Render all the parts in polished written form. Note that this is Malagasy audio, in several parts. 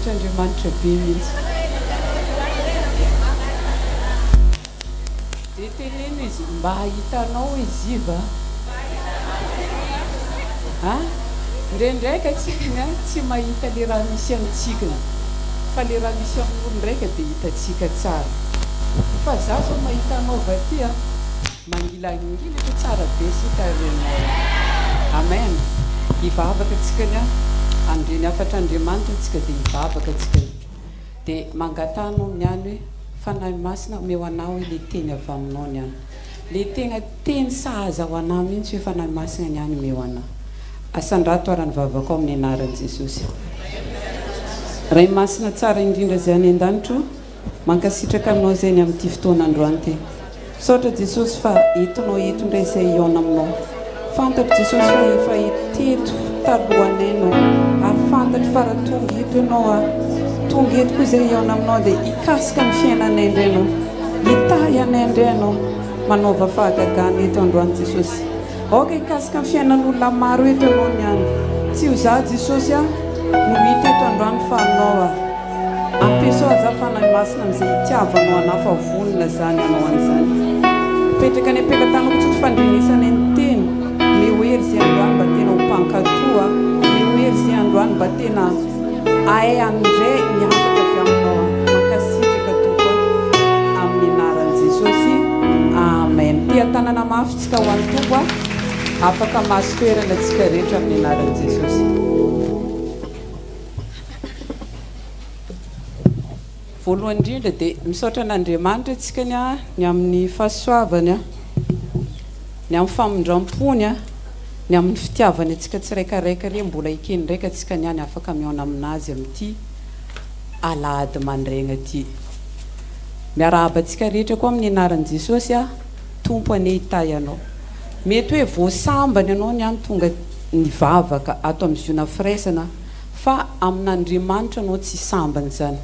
Andriamanitra be mihitsy. Dia teneno izy mba hitanao izy iva ndraindraika tsika tsy mahita le raha misy amintsika fa le raha misy amin'olo ndraika dia hitatsika tsara fa za so mahita anao vaty mangilangilatra tsara be sika renao. Amen. Hivavaka tsika ny andreny afatra Andriamanitra tsika dia hivavaka tsika dia mangatanao niany hoe fanahy masina omeo anao hoe le teny avy aminao niany le tegna teny sahaza ho anao mihitsy hoe fanahy masina niany omeo anao. Asandrato arany vavaka ao amin'ny anaran'i Jesosy. Ray masina tsara indrindra izay any an-danitro mankasitraka aminao izay ny amin'ity fotoana androany ty. Misaotra Jesosy fa entinao eto indray izay iona aminao. Fantatro Jesosy fa efa teto talohanay ary fantatro fa raha tonga eto ianao tonga eto koa izay iona aminao dia hikasika ny fiainanay indray ianao, hitahy anay indray ianao manaova fahagagana eto androany Jesosy. Aoka hikasika ny fiainan'olona maro eto ianao niany. Tsy ho za Jesosy no hita eto androany fa anao ampiasao aza fanahy masina amin'izay hitiavanao anao fa vonona zany anao an'izany. Petraka ny ampelatana kotsotro fandrenesana ny teny mehoery izay androany mba tena ho mpankatoa, mehoery izay androany mba tena ahay andray miafaka avy aminao mankasitraka tokoa amin'ny anaran'i Jesosy. Amen. Tia tanana mafitsika ho an'ny Tompo afaka mahasoerana antsika rehetra amin'ny anaran'i Jesosy. Voalohany indrindra dia misaotra an'Andriamanitra antsika ny amin'ny fahasoavany ny amin'ny famondram-pony ny amin'ny fitiavany antsika tsiraikaraika re mbola ikeny ndraika antsika niany afaka miaona aminazy amin'ity alahady mandraigna ity. Miarahaba antsika rehetra koa amin'ny anaran'i Jesosy Tompo ane hitahy anao. Mety hoe voasambany anao niany tonga nivavaka ato amin'ny ziona firaisana fa amin'Andriamanitra anao tsy sambany zany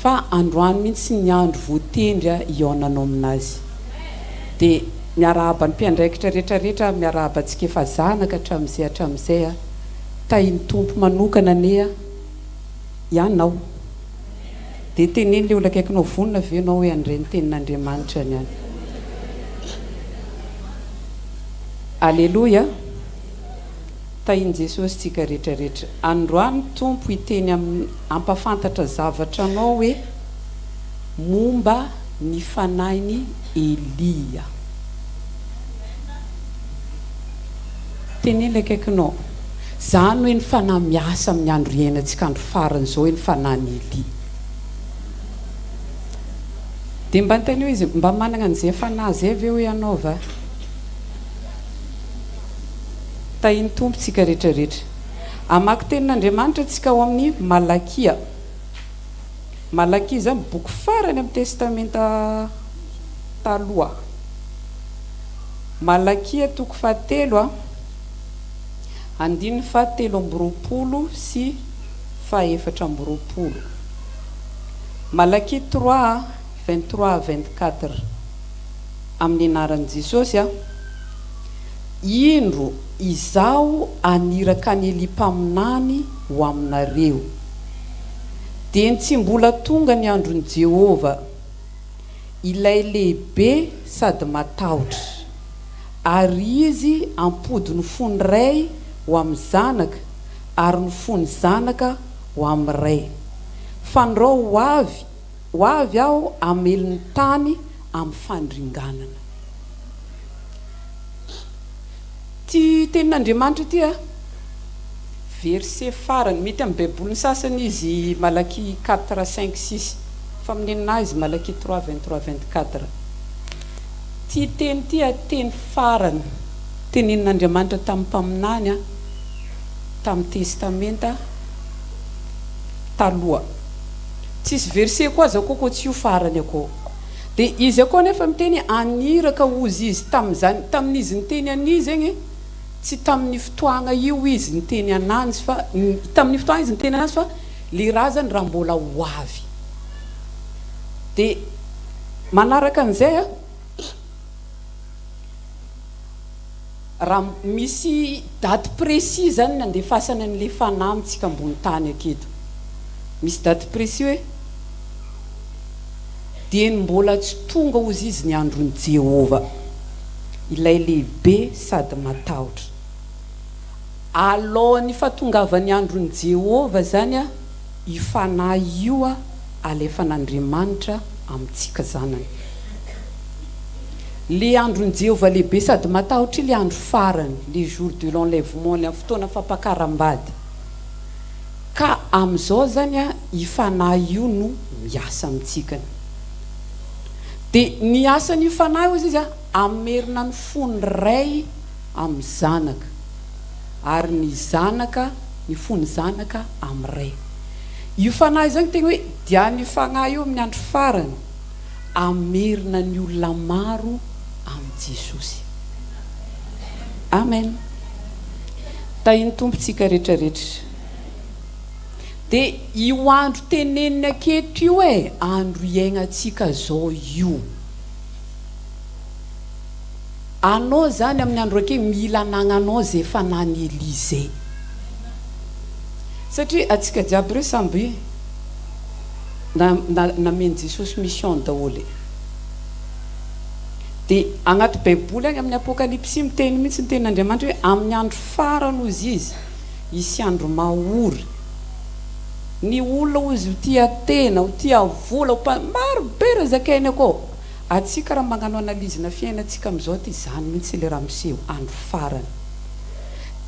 fa androany mihitsy ny andro voatendry iaonanao aminazy. Dia miarahaba ny mpiandraikitra rehetrarehetra miarahaba antsika efa zanaka hatramin'izay tahiny Tompo manokana ane ianao. Dia teneny le olona akaikinao vonona ve ianao hoe andray ny tenin'Andriamanitra niany. Alleluia. Tahiny Jesosy tsika rehetrarehetra. Androany Tompo hiteny ampafantatra zavatra anao hoe momba ny fanainy Elia. Teneny le akaikinao zany hoe ny fanahy miasa amin'ny andro iainantsika andro farany izao hoe ny fanahin'i Elia. Dia mba niteny hoe izy mba manana an'izay fanahy izay ve hoe ianao va? Tahiny Tompo tsika rehetrarehetra. Amaky tenin'Andriamanitra tsika ao amin'ny Malakia. Malakia zany boky farany amin'ny testamenta taloha. Malakia toko fahatelo andininy fahatelo amby roapolo sy fahaefatra amby roapolo. Malakia 3 23 24 amin'ny anaran'i Jesosy indro izaho aniraka ny eli-paminany ho aminareo dia tsy mbola tonga ny andron'i Jehova ilay lehibe sady matahotra ary izy ampody ny fony ray ho amin'ny zanaka ary ny fony zanaka ho amin'ny ray fandrao ho avy aho amelin'ny tany amin'ny fandringanana. Ty tenin'Andriamanitra ty verset farany mety amin'ny baiboly ny sasany izy Malakia 4 5 6 fa amin'ny ninazy Malakia 3 23 24. Ty teny ty teny farany tenenin'Andriamanitra tamin'ny mpaminany tamin'ny testamenta taloha. tsisy verset koa zao kokoa tsy io farany akao dia izy akao nefa miteny aniraka ozy izy tamin'izy niteny anizy egny tsy tamin'ny fotoagna io izy niteny ananjy fa tamin'ny fotoagna izy niteny ananjy fa le raha zany raha mbola ho avy dia manaraka an'izay raha misy date précis zany nandefasana an'le fanahy amintsika ambony tany aketo misy date précis hoe dia mbola tsy tonga ozy izy ny andron'i Jehova ilay lehibe sady matahotra alohan'ny fahatongavany andron'i Jehova zany io fanahy io alefan'Andriamanitra amintsika zanany le andron'i Jehova lehibe sady matahotra le andro farany le jour de l'enlèvement le fotoana fampakaram-bady ka amin'izao zany io fanahy io no miasa amintsika dia ny asan'io fanahy ozy izy amerina ny fony ray amin'ny zanaka ary ny zanaka ny fony zanaka amin'ny ray io fanahy zany tegna hoe dia ny fanahy io amin'ny andro farany amerina ny olona maro amin'ny Jesosy amen tahiny tompontsika rehetrarehetra dia io andro tenenina aketo io andro iainantsika zao io anao zany amin'ny andro ake mila anagnanao zay fanany Elize satria atsika jiaby ireo samby nameny Jesosy mission daholo dia agnaty baiboly agny amin'ny apokalypsy miteny mihitsy ny tenin'Andriamanitra hoe amin'ny andro farany ozy izy isy andro mahory ny olona ozy ho tia tena ho tia vola maro be raha zakainy akao atsika raha magnano analizina fiainantsika amin'izao ty zany mihitsy le raha miseho andro farany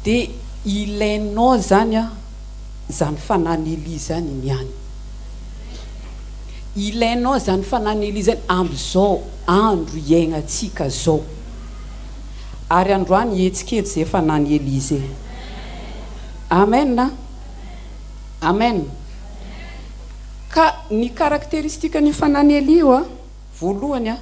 dia ilainao zany zany fanany Eli zany niany ilainao zany fanany Eli zany amin'izao andro iainantsika zao ary androany etsikety zay fanany Eli zay amen amen ka ny karakteristika ny fanany Eli io voalohany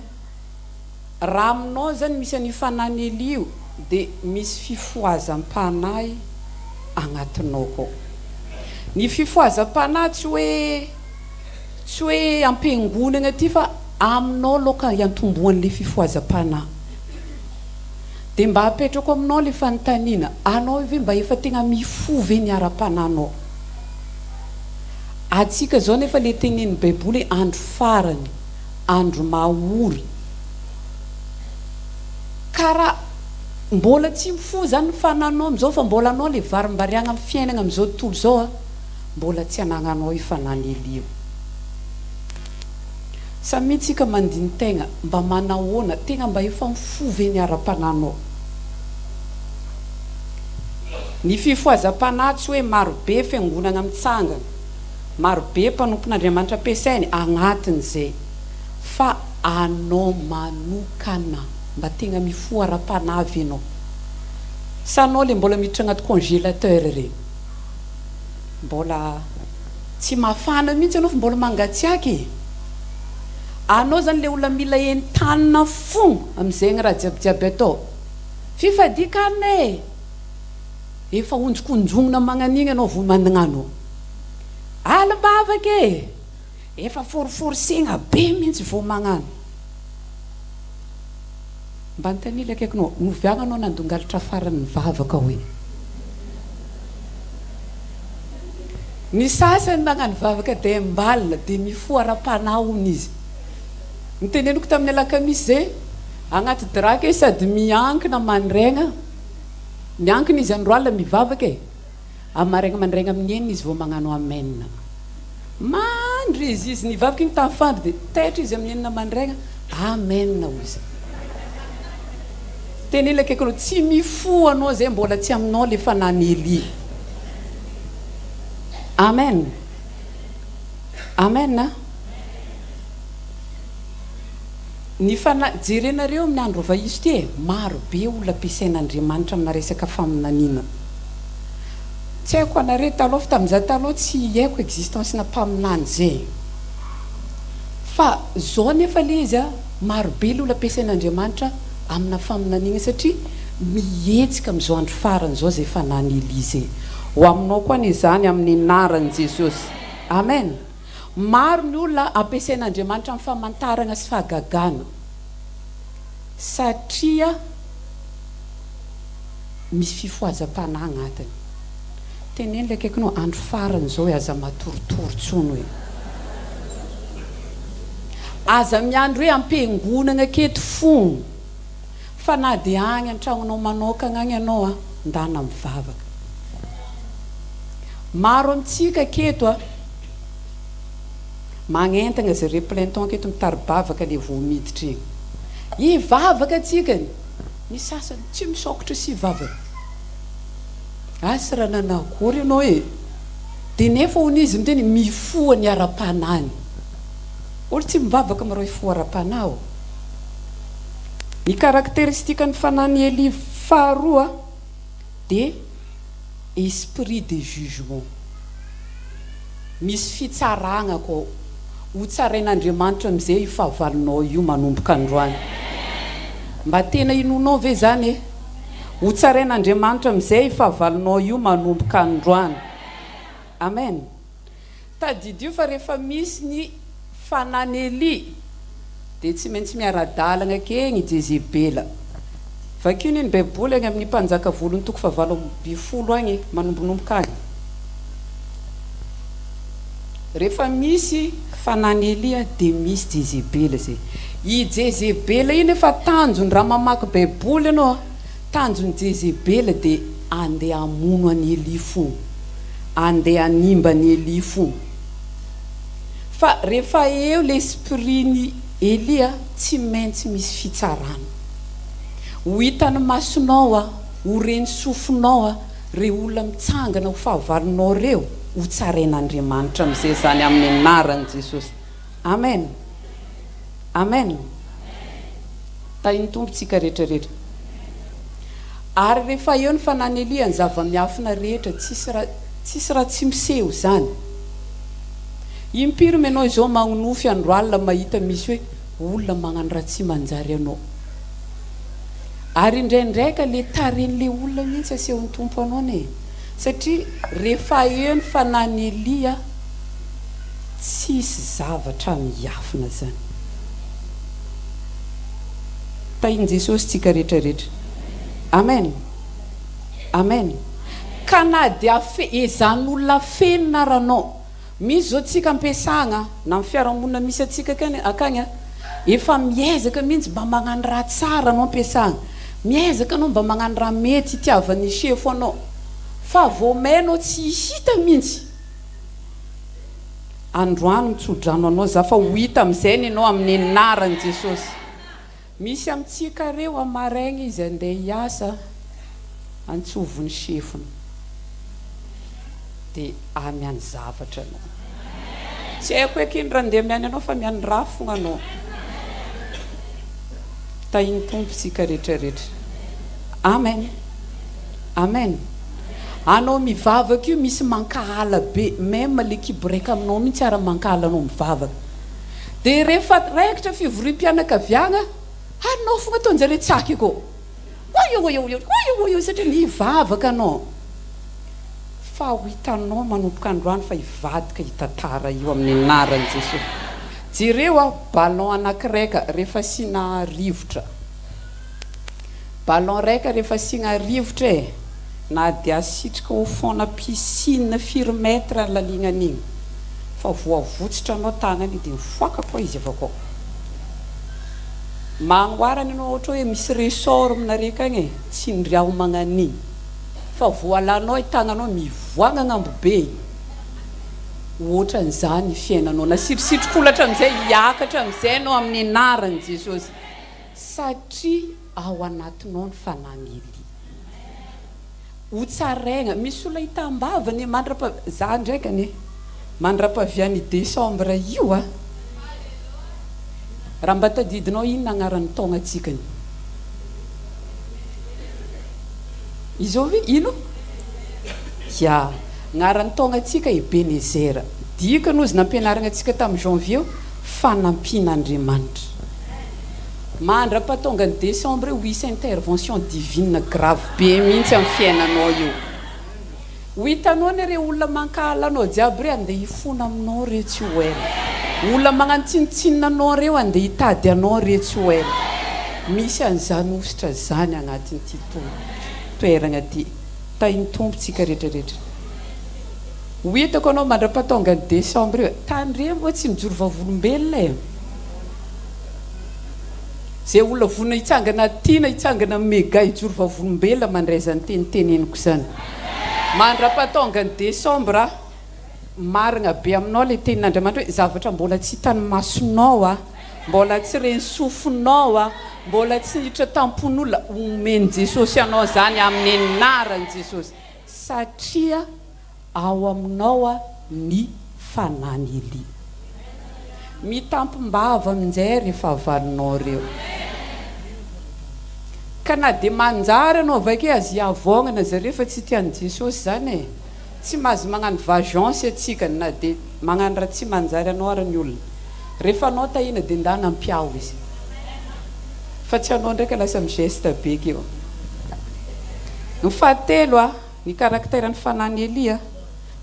raha aminao zany misy ny fanany Eli io dia misy fifoazam-panahy agnatinao koa ny fifoazam-panahy tsy hoe ampiangonana ty fa aminao loka iantomboan'le fifoazam-panahy dia mba apetrako aminao le fanontaniana anao ve mba efa tegna mifovy ny ara-pananao atsika zao nefa le tenen'ny baiboly andro farany andro mahory karaha mbola tsy mifo zany fananao amin'izao fa mbola anao le varimbariagna amin'ny fiainana amin'izao tontolo zao mbola tsy anagnanao io fanany Eli io samy tsika mandiny tegna mba manahoana tegna mba efa mifovy ny ara-pananao ny fifoazam-panahy tsy hoe marobe fiangonana mitsangana marobe mpanompon'Andriamanitra ampiasainy agnatin'izay fa anao manokana mba tegna mifo ara-panavy ianao sanao le mbola miditra agnaty congélateur regny mbola tsy mafana mihitsy anao fa mbola mangatsiaky anao zany le olona mila entanina fogna amin'izay ny raha jiabijiaby atao fifadikane efa onjokonjongona magnan'igny anao vo mananano alabavaka efa forforcegna be mihitsy vo magnano mba nitanila akaikinao noviagna anao nandongalitra farany vavaka hoe ny sasany magnano vavaka dia mbalina dia mifo ara-panahony izy niteneniko tamin'ny alakamisy zay agnaty draka sady miankina mandraigna miankina izy andro alina mivavaka amaraigna mandraigna amin'ny enina izy vao magnano amen mandry izy nivavaka igny tafandry dia taitra izy amin'ny enina mandraigna amen ozy tenila akaikinao tsy mifo anao zay mbola tsy aminao le fanany Eli amen amen ny jerenareo amin'ny andro vaiso ty maro be olona ampiasain'Andriamanitra amina resaka faminaniana tsy haiko anareo taloha fa tamin'izaho taloha tsy haiko existence-na mpaminany zay fa zao nefa le izy a marobe le olo ampiasain'Andriamanitra amina faminaniana satria mihetsika amin'izao andro farany zao zay fanany Elize ho aminao koa ny izany amin'ny anaran'i Jesosy. Amen. Maro ny olona ampiasain'Andriamanitra amin'ny famantarana sy fahagagana satria misy fifohazam-panahy agnatiny. Teneny le akaikinao andro farany zao aza matoritory tsony hoe aza miandro hoe ampiangonana aketo fony fa na dia agny an-tragnonao manokana agny ianao ndana mivavaka. Maro amintsika aketo magnentana zareo plainton aketo mitaribavaka le vao miditra iny. Hivavaka atsikany ny sasany tsy misaokatra sy hivavaka. Asy raha nanagory ianao e dia nefa hony izy miteny mifoha ny ara-panany. Olo tsy mivavaka marao hifoha ara-panahy. Ny karakteristika ny fanany Eli faharoa dia esprit de jugement. Misy fitsaragna koa ho tsarain'Andriamanitra amin'izay io fahavalonao io manomboka androany. Mba tena inonao ve zany e? Ho tsarain'Andriamanitra amin'izay fahavalonao io manomboka androany. Amen. Tadidio fa rehefa misy ny fanany Eli dia tsy maintsy miara-dalana keny Jezebela. Vakio ny Baiboly agny amin'ny mpanjaka volony toko fahavalo amby folo agny manombonomboka agny. Rehefa misy fanany Eli dia misy Jezebela zay. I Jezebela iny efa tanjony raha mamaky Baiboly ianao tanjony Jezebela dia andeha hamono any Eli fo, andeha hanimba ny Eli fo. Fa rehefa eo l'esprit ny Eli tsy maintsy misy fitsarana. Ho hitany masonao ho reny sofinao re olona mitsangana ho fahavalonao reo ho tsarain'Andriamanitra amin'izay zany amin'ny anaran'i Jesosy. Amen. Amen. Tainy tompontsika rehetrarehetra. Ary rehefa eo ny fanany Eli ny zava-miafina rehetra tsisy raha tsy miseho zany. Impiry menao izao magnonofy andro alina mahita misy hoe olona magnano raha tsy manjary anao. Ary indraindraika le taren'le olona mihitsy asehon'ny tompo anao ne. Satria rehefa eo ny fanany Eli tsisy zavatra miafina zany. Tainy Jesosy tsika rehetrarehetra. Amen. Amen. Ka na dia ezan'olona fenina ranao. Misy zao tsika ampiasagna na amin'ny fiarahamonina misy atsika akagny efa miezaka mihitsy mba magnano raha tsara anao ampiasagna. Miezaka anao mba magnano raha mety itiavan'ny sefo anao. Fa vao mainao tsy hita mihitsy. Androany mitsodrano anao za fa ho hita amin'izay ny anao amin'ny anaran'i Jesosy. Misy amintsika reo amaraigna izy andeha hiasa antsovony sefony dia amiany zavatra anao. Tsy haiko hoe kiny raha andeha miany anao fa miany raha fogna anao. Tainy tompontsika rehetrarehetra. Amen. Amen. Anao mivavaka io misy mankahala be, même le kiboreka aminao mihitsy ara mankahala anao mivavaka. Dia rehefa raikitra fivorim-pianakaviagna anao fogna ataonjare tsaky koa. Oyo satria mivavaka anao. Fa ho hitanao manomboka androany fa hivadika hitantara io amin'ny anaran'i Jesosy. Jereo ballon anakiraika rehefa sina rivotra. Ballon raika rehefa sina rivotra na dia asitrika au fond na piscine firy mètre lalignan'igny. Fa voavotsitra anao tagnany dia mifoaka koa izy avao koa. Magnoarany anao ohatra hoe misy ressort aminareka agny tsy ndriao magnan'igny. Fa voalanao tagnanao mivoagna agnambo be. Ohatran'izany fiainanao nasirisitrikolatra amin'izay hiakatra amin'izay anao amin'ny anaran'i Jesosy. Satria ao anatinao ny fanany Eli. Ho tsaraigna misy olona hitambavany za ndraikany mandra-pavian'ny Desambre io raha mba tadidinao inona agnaran'ny taogna atsikany. Izy hoe ino? Agnaran'ny taogna atsika Ebenezer. Dika nozy nampianarana atsika tamin'ny janvier fanampin'Andriamanitra. Mandra-pahatonga ny décembre ho isy intervention divine grave be mihitsy amin'ny fiainanao io. Ho hitanao ny ireo olona mankahala anao jiaby reo andeha hifona aminao reo tsy ho ela. Olona magnano tsinotsinona anao reo andeha hitady anao reo tsy ho ela. Misy an'izany ositra zany agnatin'ity toerana ty. Tainy tompontsika rehetrarehetra. Ho hitako anao mandra-pahatonga ny décembre io tany reo moa tsy mijoro vavolombelona e. Zay olona vonina hitsangana tiana hitsangana mega hijoro vavolombelona mandraizany teniteneniko zany. Mandra-pahatonga ny décembre marina be aminao le tenin'Andriamanitra hoe zavatra mbola tsy hitany masonao a, mbola tsy reny sofinao a, mbola tsy hiditra tampon'olona omeny Jesosy anao zany amin'ny anaran'i Jesosy satria ao aminao a ny fanany Elia. Mitampom-bava amin'izay rehefa avalinao reo. Ka na dia manjary anao avake azy avongana zareo fa tsy tian'i Jesosy zany e. Tsy mahazo magnano vageance atsika na dia magnano raha tsy manjary anao ary ny olona. Rehefa anao tahina dia ndana ampiao izy. Fa tsy anao ndraika lasa migeste be keo. Ny fahatelo a, ny karakteran'ny fanany Elia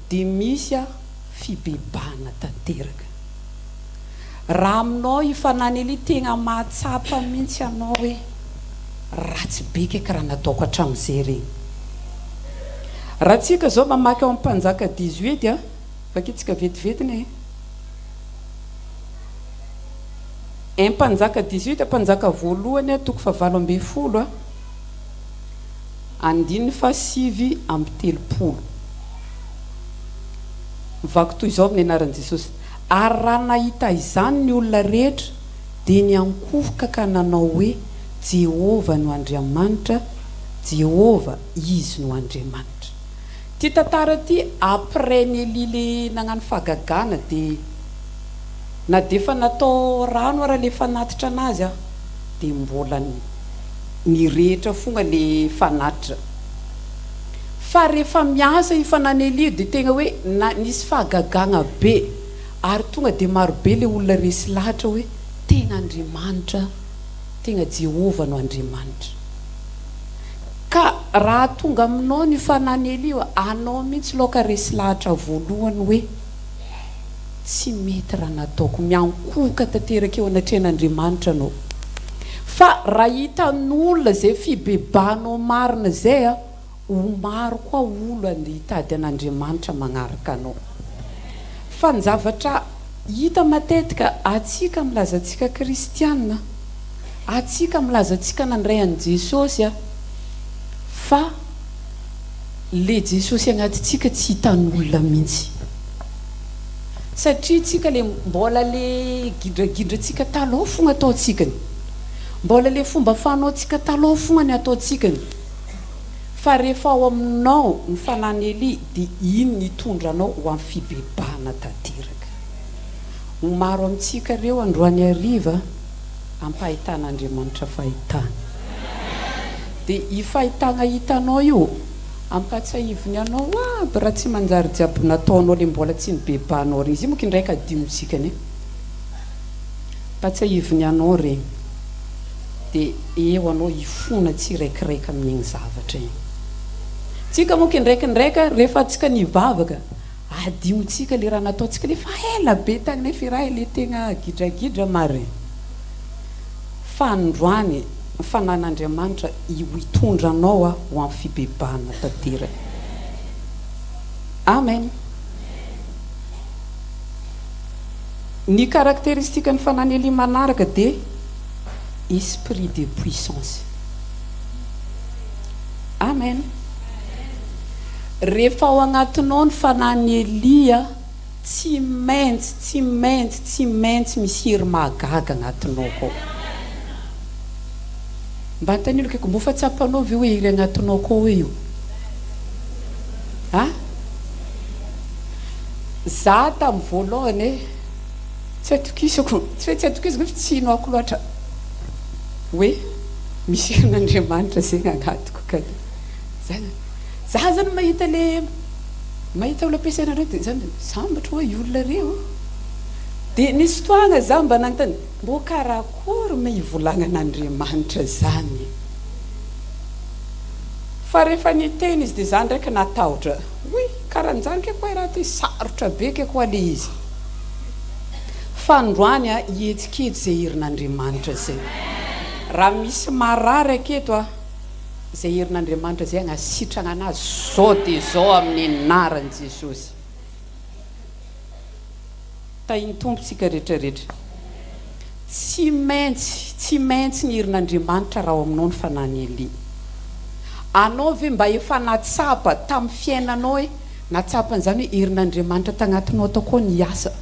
dia misy a fibebahana tanteraka. Raha aminao io fanany Elia tegna mahatsapa mihitsy anao hoe ratsy be ke karaha nataoko hatramin'izay regny. Raha tsika zao mamaky ao amin'ny Mpanjaka 18 a, vakitsika vetivetiny e. Mpanjaka 18 Mpanjaka voalohany a 7 a, andininy fa 7 amby 30. Vaky toy izao amin'ny anaran'i Jesosy. Ary raha nahita izany ny olona rehetra dia niankofoka ka nanao hoe Jehovah no Andriamanitra, Jehovah izy no Andriamanitra. Ty tantara ty après ny Elia le nagnano fahagagana dia na dia efa natao rano ara le fanatitra anazy a dia mbola nirehetra fonga le fanatitra. Fa rehefa miasa io fanany Elia dia tegna hoe nisy fahagagana be ary tonga dia marobe le olona resy lahatra hoe tegna Andriamanitra, tegna Jehovah no Andriamanitra. Ka raha tonga aminao ny fanany Elia anao mihitsy loka resy lahatra voalohany hoe tsy mety raha nataoko, miankohoka tanteraka eo anatrehan'Andriamanitra anao. Fa raha hitan'olona zay fibebanao marina zay a, ho maro koa olo andeha hitady an'Andriamanitra magnaraka anao. Fa ny zavatra hita matetika atsika milazantsika kristianina, atsika milazantsika nandray an'i Jesosy a, fa le Jesosy agnatintsika tsy hitan'olona mihitsy. Satria tsika le mbola le gidragidratsika taloha fogna ataotsikany, mbola le fomba fanaotsika taloha fogna ny ataotsikany. Fa rehefa ao aminao ny fanany Elia dia iny ny tondranao ho amin'ny fibebahana tanteraka. Ho maro amintsika reo androany hariva ampahitan'Andriamanitra fahitana. Dia i fahitana hitanao io ampatsahivony anao aby raha tsy manjary jiaby nataonao le mbola tsy nibebahanao regny. Izy moka indraika adimotsikany ampatsahivony anao regny dia eo anao hifona tsiraikiraika amin'igny zavatra igny. Tsika moka indraikindraika rehefa tsika nivavaka adimotsika le raha nataotsika le fa ela be tagny nefa raha le tegna gidragidra mariny. Fa androany fanan'Andriamanitra io hitondra anao a ho amin'ny fibebahana tanteraka. Amen. Ny karakteristika ny fanany Elia manaraka dia esprit de puissance. Amen. Rehefa ao agnatinao ny fanany Elia tsy maintsy misy hery mahagaga agnatinao koa. Mba antanilo keko mbo fa tsapanao ve hoe hery agnatinao koa hoe io? Za tamin'ny voalohany tsy atokisako, tsy hoe tsy atokisako fa tsy hinoako loatra hoe misy herin'Andriamanitra zegny agnatiko ka zany. Za zany mahita olona ampiasaina reo dia zany sambatra hoe olona reo dia nisy fotoana za mba nanontany mbo karakory me ivolagnan'Andriamanitra zany fa rehefa niteny izy dia zany ndraiky natahotra oy karan'izany ke koa raha ty sarotra be ke koa le izy fa androany a hietsikety zay herin'Andriamanitra zay raha misy marary aketo a zay herin'Andriamanitra zay agnasitrana anazy zao dia zao amin'ny anaran'i Jesosy tahiny tompontsika rehetrarehetra tsy maintsy ny herin'Andriamanitra raha aminao ny fanany Elia anao ve mba efa natsapa tamin'ny fiainanao hoe natsapan'izany hoe herin'Andriamanitra tagnatinao takoa ny asa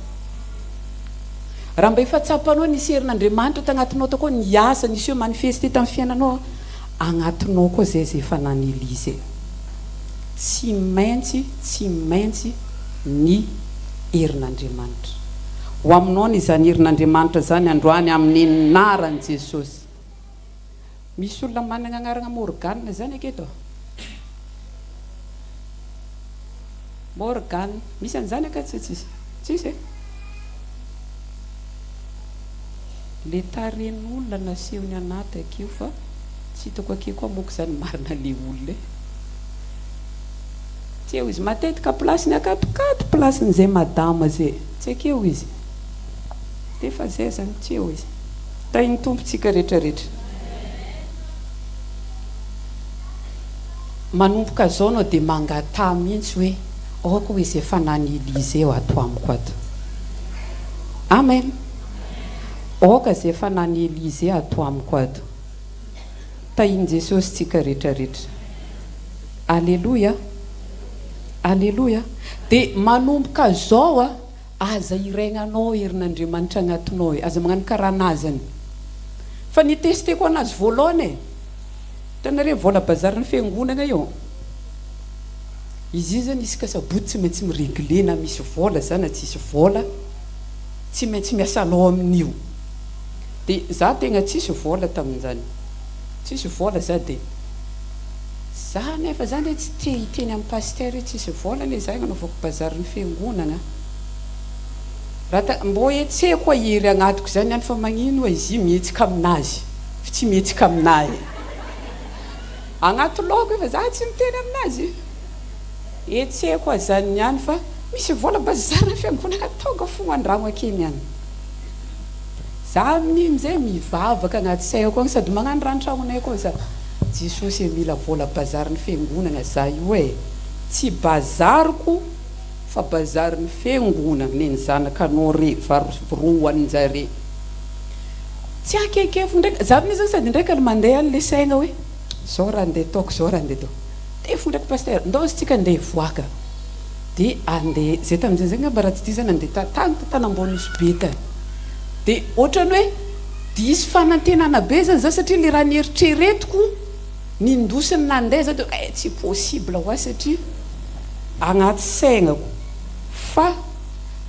raha mba efa tsapanao nisy herin'Andriamanitra tagnatinao takoa ny asa nisy hoe manifesté tamin'ny fiainanao agnatinao koa zay efa nany Elia zay tsy maintsy ny herin'Andriamanitra ho aminao ny zany herin'Andriamanitra zany androany amin'ny anaran'i Jesosy misy olona manana anarana Morgane zany aketo Morgane misy an'izany aka tsisy le taren'olona nasehony anaty akeo fa tsy hitako akeo koa moko zany marina le olona tsy eo izy matetika plasiny akatokato plasin'izay madama zay tsy akeo izy dia efa zay zany tsy eo izy tahiny tompontsika rehetrarehetra manomboka zao anao dia mangatà mihitsy hoe aoka hoe izy efa nany Elia eo ato amiko ato amen aoka zay efa nany Elia ato amiko ato tahiny Jesosy tsika rehetrarehetra alleluia dia manomboka zao a aza irainanao herin'Andriamanitra agnatinao aza magnano karanazany fa nitesteko anazy voalohany e tanareo vola bazariny fiangonana io izy zany isaka sabotsy tsy maintsy miregle na misy vola zany tsisy vola tsy maintsy miasanao amin'io dia za tegna tsisy vola tamin'izany tsisy vola za dia za nefa zany hoe tsy te hiteny amin'ny paster hoe tsisy vola le za anaovako bazariny fiangonana raha mbo etseko hery agnatiko zany any fa magnino izy mihetsika aminazy fa tsy mihetsika aminahy agnaty loko efa za tsy miteny aminazy etseko azany ihany fa misy vola bazariny fiangonana tonga fogna andramo akeny any za amin'izay mivavaka agnaty saiko sady magnano rantragnonay koa za Jesosy mila vola bazariny fiangonana za io e tsy bazariko fa bazariny fiangonana neny zanakanao re varoan'jare tsy akekefo ndraiky za amin'izany sady ndraiky mandeha an'le saigna hoe zao raha andeha taoko zao raha andeha taoko tefo ndraiky paster ndao tsika andeha voaka dia andeha zay tamin'izay zay ngamba raha tsy dia zany andeha tanambony misy be tany dia ohatrany hoe disy fanantenana be zany za satria le raha nieritreretiko nindosiny nandeha za dia tsy possible hoa satria agnaty saignako fa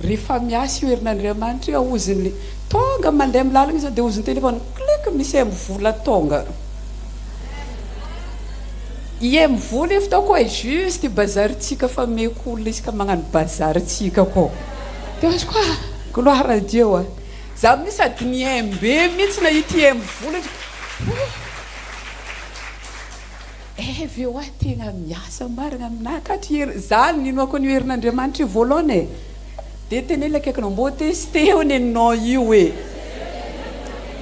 rehefa miasa io herin'Andriamanitra io aozin'le tonga mandeha amin'ny lalana izy dia oziny telefony clique misy ambivola tonga mivola efa taoko hoe juste bazaritsika fa meko olona isika magnano bazaritsika koa dia azy koa gloire à Dieu a za misy sady niembe mihitsy nahity mivola ve hoa tegna miasa marina aminahy katy zany ninoako ny herin'Andriamanitra io voalohany e dia tenely akaikinao mbo teste eo neninao io e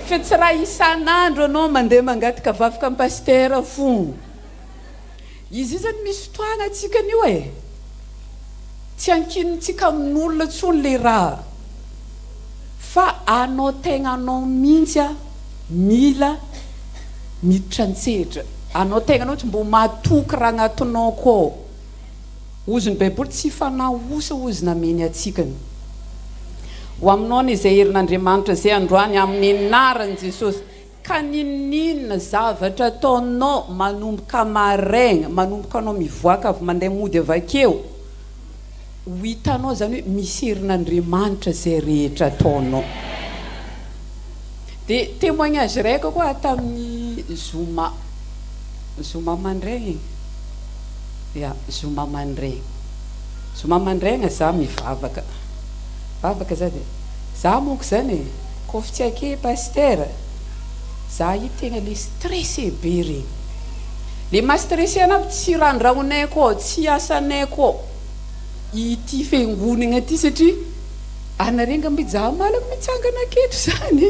fa tsy raha isan'andro anao mandeha mangataka vavaka amin'ny paster fo izy io zany misy fotoana atsika an'io e tsy ankinontsika amin'olona tsony le raha fa anao tegna anao mihitsy a mila miditra antsetra anao tegna anao tsy mbo matoky raha agnatinao koa oziny baiboly tsy fanahosa oziny ameny atsikany ho aminao ny izay herin'Andriamanitra zay androany amin'ny anaran'i Jesosy ka ninona zavatra ataonao manomboka maraigna manomboka anao mivoaka avy mandeha mody avakeo ho hitanao zany hoe misy herin'Andriamanitra zay rehetra ataonao dia témoignage raika koa tamin'ny zoma mandraigny zoma mandraigna za mivavaka za dia za monko zany e kofa tsy ake paster za io tegna le stressé be regny le mastressé anaby tsy randragnonay koa tsy asanay koa ity fiangonana ty satria anarenga mijahamala mitsangana aketo zany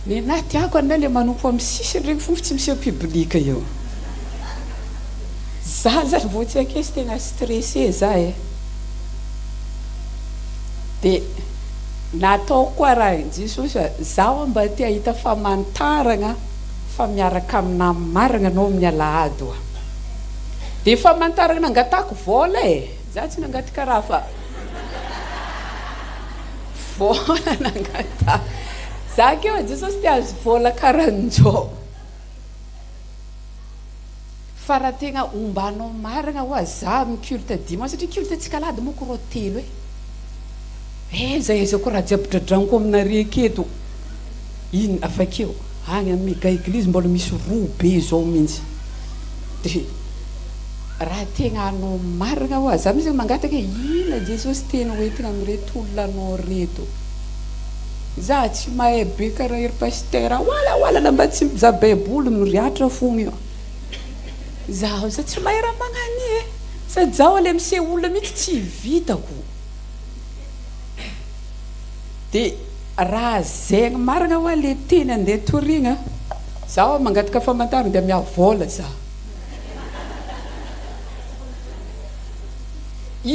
ny natiako anay le manompo amin'ny sisiny regny fomba tsy miseo publika eo za zany vao tsy akesy tegna stressé za e de natao koa raha Jesosy zaho mba te ahita famantarana fa miaraka amina marina anao amin'ny alahady oa de famantarana nangatako vola e za tsy nangaty karaha fa vola nangata za keo Jesosy te azo vola karanjao fa raha tegna ombanao marina hoa za amin'ny culte dimanche satria culte tsika alahady moko ro telo e zay ezako raha jiaby dradraniko aminare aketo iny avakeo agny amin'ny méga église mbola misy roa be zao mihitsy de raha tegna anao marina hoa za misy mangataka ina Jesosy tena hoentina amireto olona anao reto za tsy mahay be karaha ery paster wala mba tsy za baiboly miriatra fogna io zaho za tsy mahay raha magnany e sady zaho ale mise olona mihitsy tsy vitako de raha zegny marina hoa le teny andeha torigna zaho mangataka famantarana de miavola za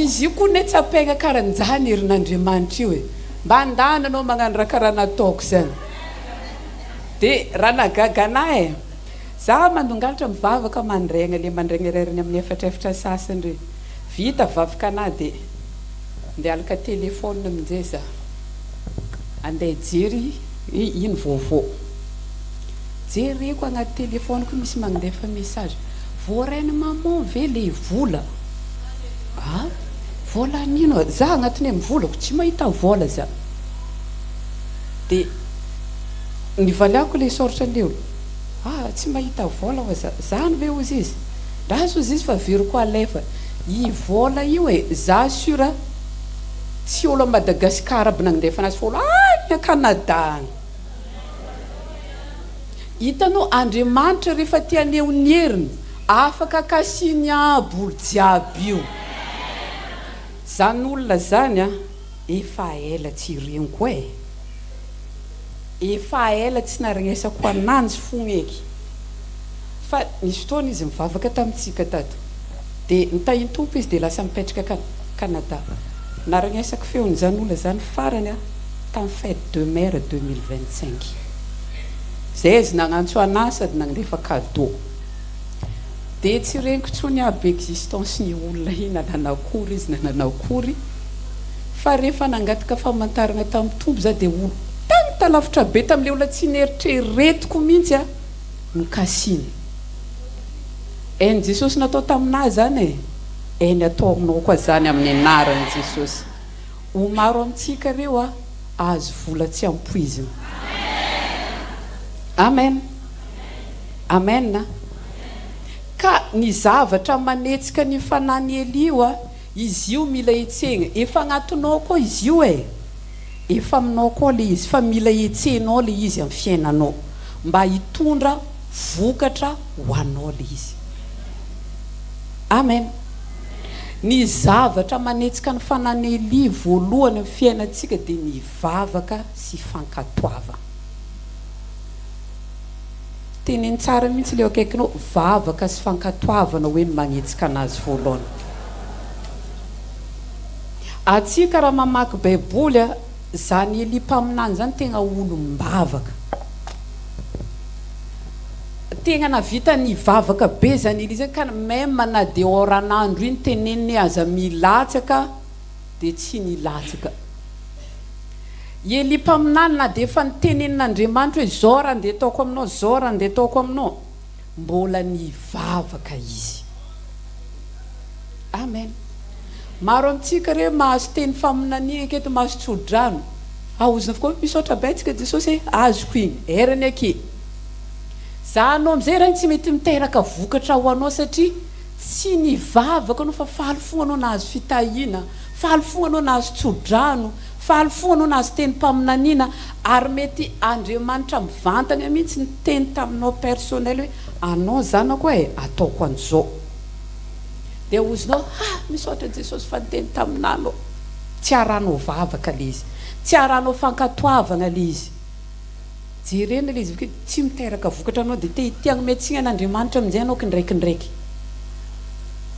izy io koa ne tsy apaigna karanjany herin'Andriamanitra io e mba andana anao magnano raha karaha nataoko zany de raha nagagana e za mandongalatra mivavaka mandraigna le mandraigna reriny amin'ny efatrefatra sasany re vita vavaka ana de ndeha alaka telefôna aminjay za andeha jery ino vaovao jereko agnaty telefôniko misy magnefa message voarainy maman ve le vola vola nino za agnatiny amin'ny volako tsy mahita vola za de nivaliako le soratra le olo tsy mahita vola hoa zany ve ozy izy raha ozy izy fa veriko alefa i vola io e za sura tsy olo a Madagasikara aby nandefa anazy folo any Canada any hitanao Andriamanitra rehefa tianeho ny heriny afaka kasiny aby olo jiaby io zany olona zany efa ela tsy reniko efa ela tsy narignesako ananjy fogna eky fa nisy fotoana izy mivavaka tamintsika tato de nitahiny tompo izy de lasa mipetraka Canada narignesako feon'izany olona zany farany tamin'ny fête de mère 2025 zay izy nagnantso anazy sady nagnefa cadeau de tsy reniko tsony aby existence ny olona ina nanakory izy nananakory fa rehefa nangataka famantarana tamin'ny tompo za de olo tany talavitra be tamin'le olona tsy neritreretiko mihitsy mikasiny eny Jesosy natao taminazy zany eny ataonao koa zany amin'ny anarany Jesosy ho maro amintsika reo azo vola tsy ampoizina amen amen ka ny zavatra manetsika ny fanany Elio izy io mila etsegna efa agnatinao koa izy io efa aminao koa le izy fa mila etsenao le izy amin'ny fiainanao mba hitondra vokatra ho anao le izy amen ny zavatra manetsika ny fanany Elio voalohany amin'ny fiainantsika de ny vavaka sy fankatoava teneny tsara mihitsy le akaikinao vavaka sy fankatoavana hoe magnetsika anazy voalohany atsika raha mamaky baiboly zany Eli mpaminany zany tegna olo-mbavaka tegna navita ny vavaka be zany Eli zany ka même na de oranandro iny teneniny aza milatsaka de tsy nilatsaka Eli mpaminany na de efa nitenenin'Andriamanitra hoe zao raha ndeha ataoko aminao zao raha ndeha ataoko aminao mbola ny vavaka izy amen maro amintsika re mahazo teny faminania aketo mahazo tsodrano ahozina avokoa misaotra baitsika Jesosy azoko iny erany ake za anao amizay raha tsy mety miteraka vokatra ho anao satria tsy ny vavaka anao fa faly fogna anao nahazo fitahina faly fogna anao nahazo tsodrano faly foana nazy teny mpaminaniana ary mety Andriamanitra mivantana mihitsy ny teny taminao personnel hoe anao zanako ataoko an'izao dia ozinao misaotra Jesosy fa niteny taminanao tsy aranao vavaka le izy tsy aranao fankatoavana le izy jerena le izy tsy miteraka vokatra anao dia te hitiagna metsina an'Andriamanitra amin'izay anao kindraikindraiky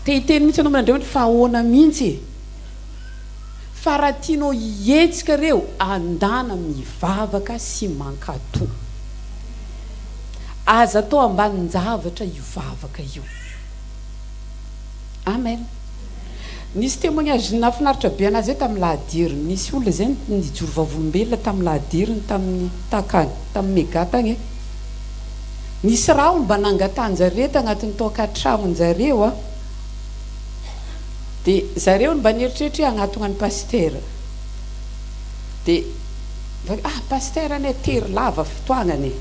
te hiteny mihitsy anao amin'Andriamanitra fa ahoana mihitsy fa raha tianao hihetsika reo andana mivavaka sy mankatoa aza atao ambanin-javatra io vavaka io. Amen. Nisy témoignage nafinaritra be anazy hoe tamin'ny lahadiriny nisy olona zay nijoro vavolombelona tamin'ny lahadiriny tamin'ny takany tamin'ny megata agny nisy raha olo mba nangatanjareo tagnatin'ny tokantramonjareo dia zareo mba nieritreritra agnatona ny pastera dia pastera ane tery lava fotoagnany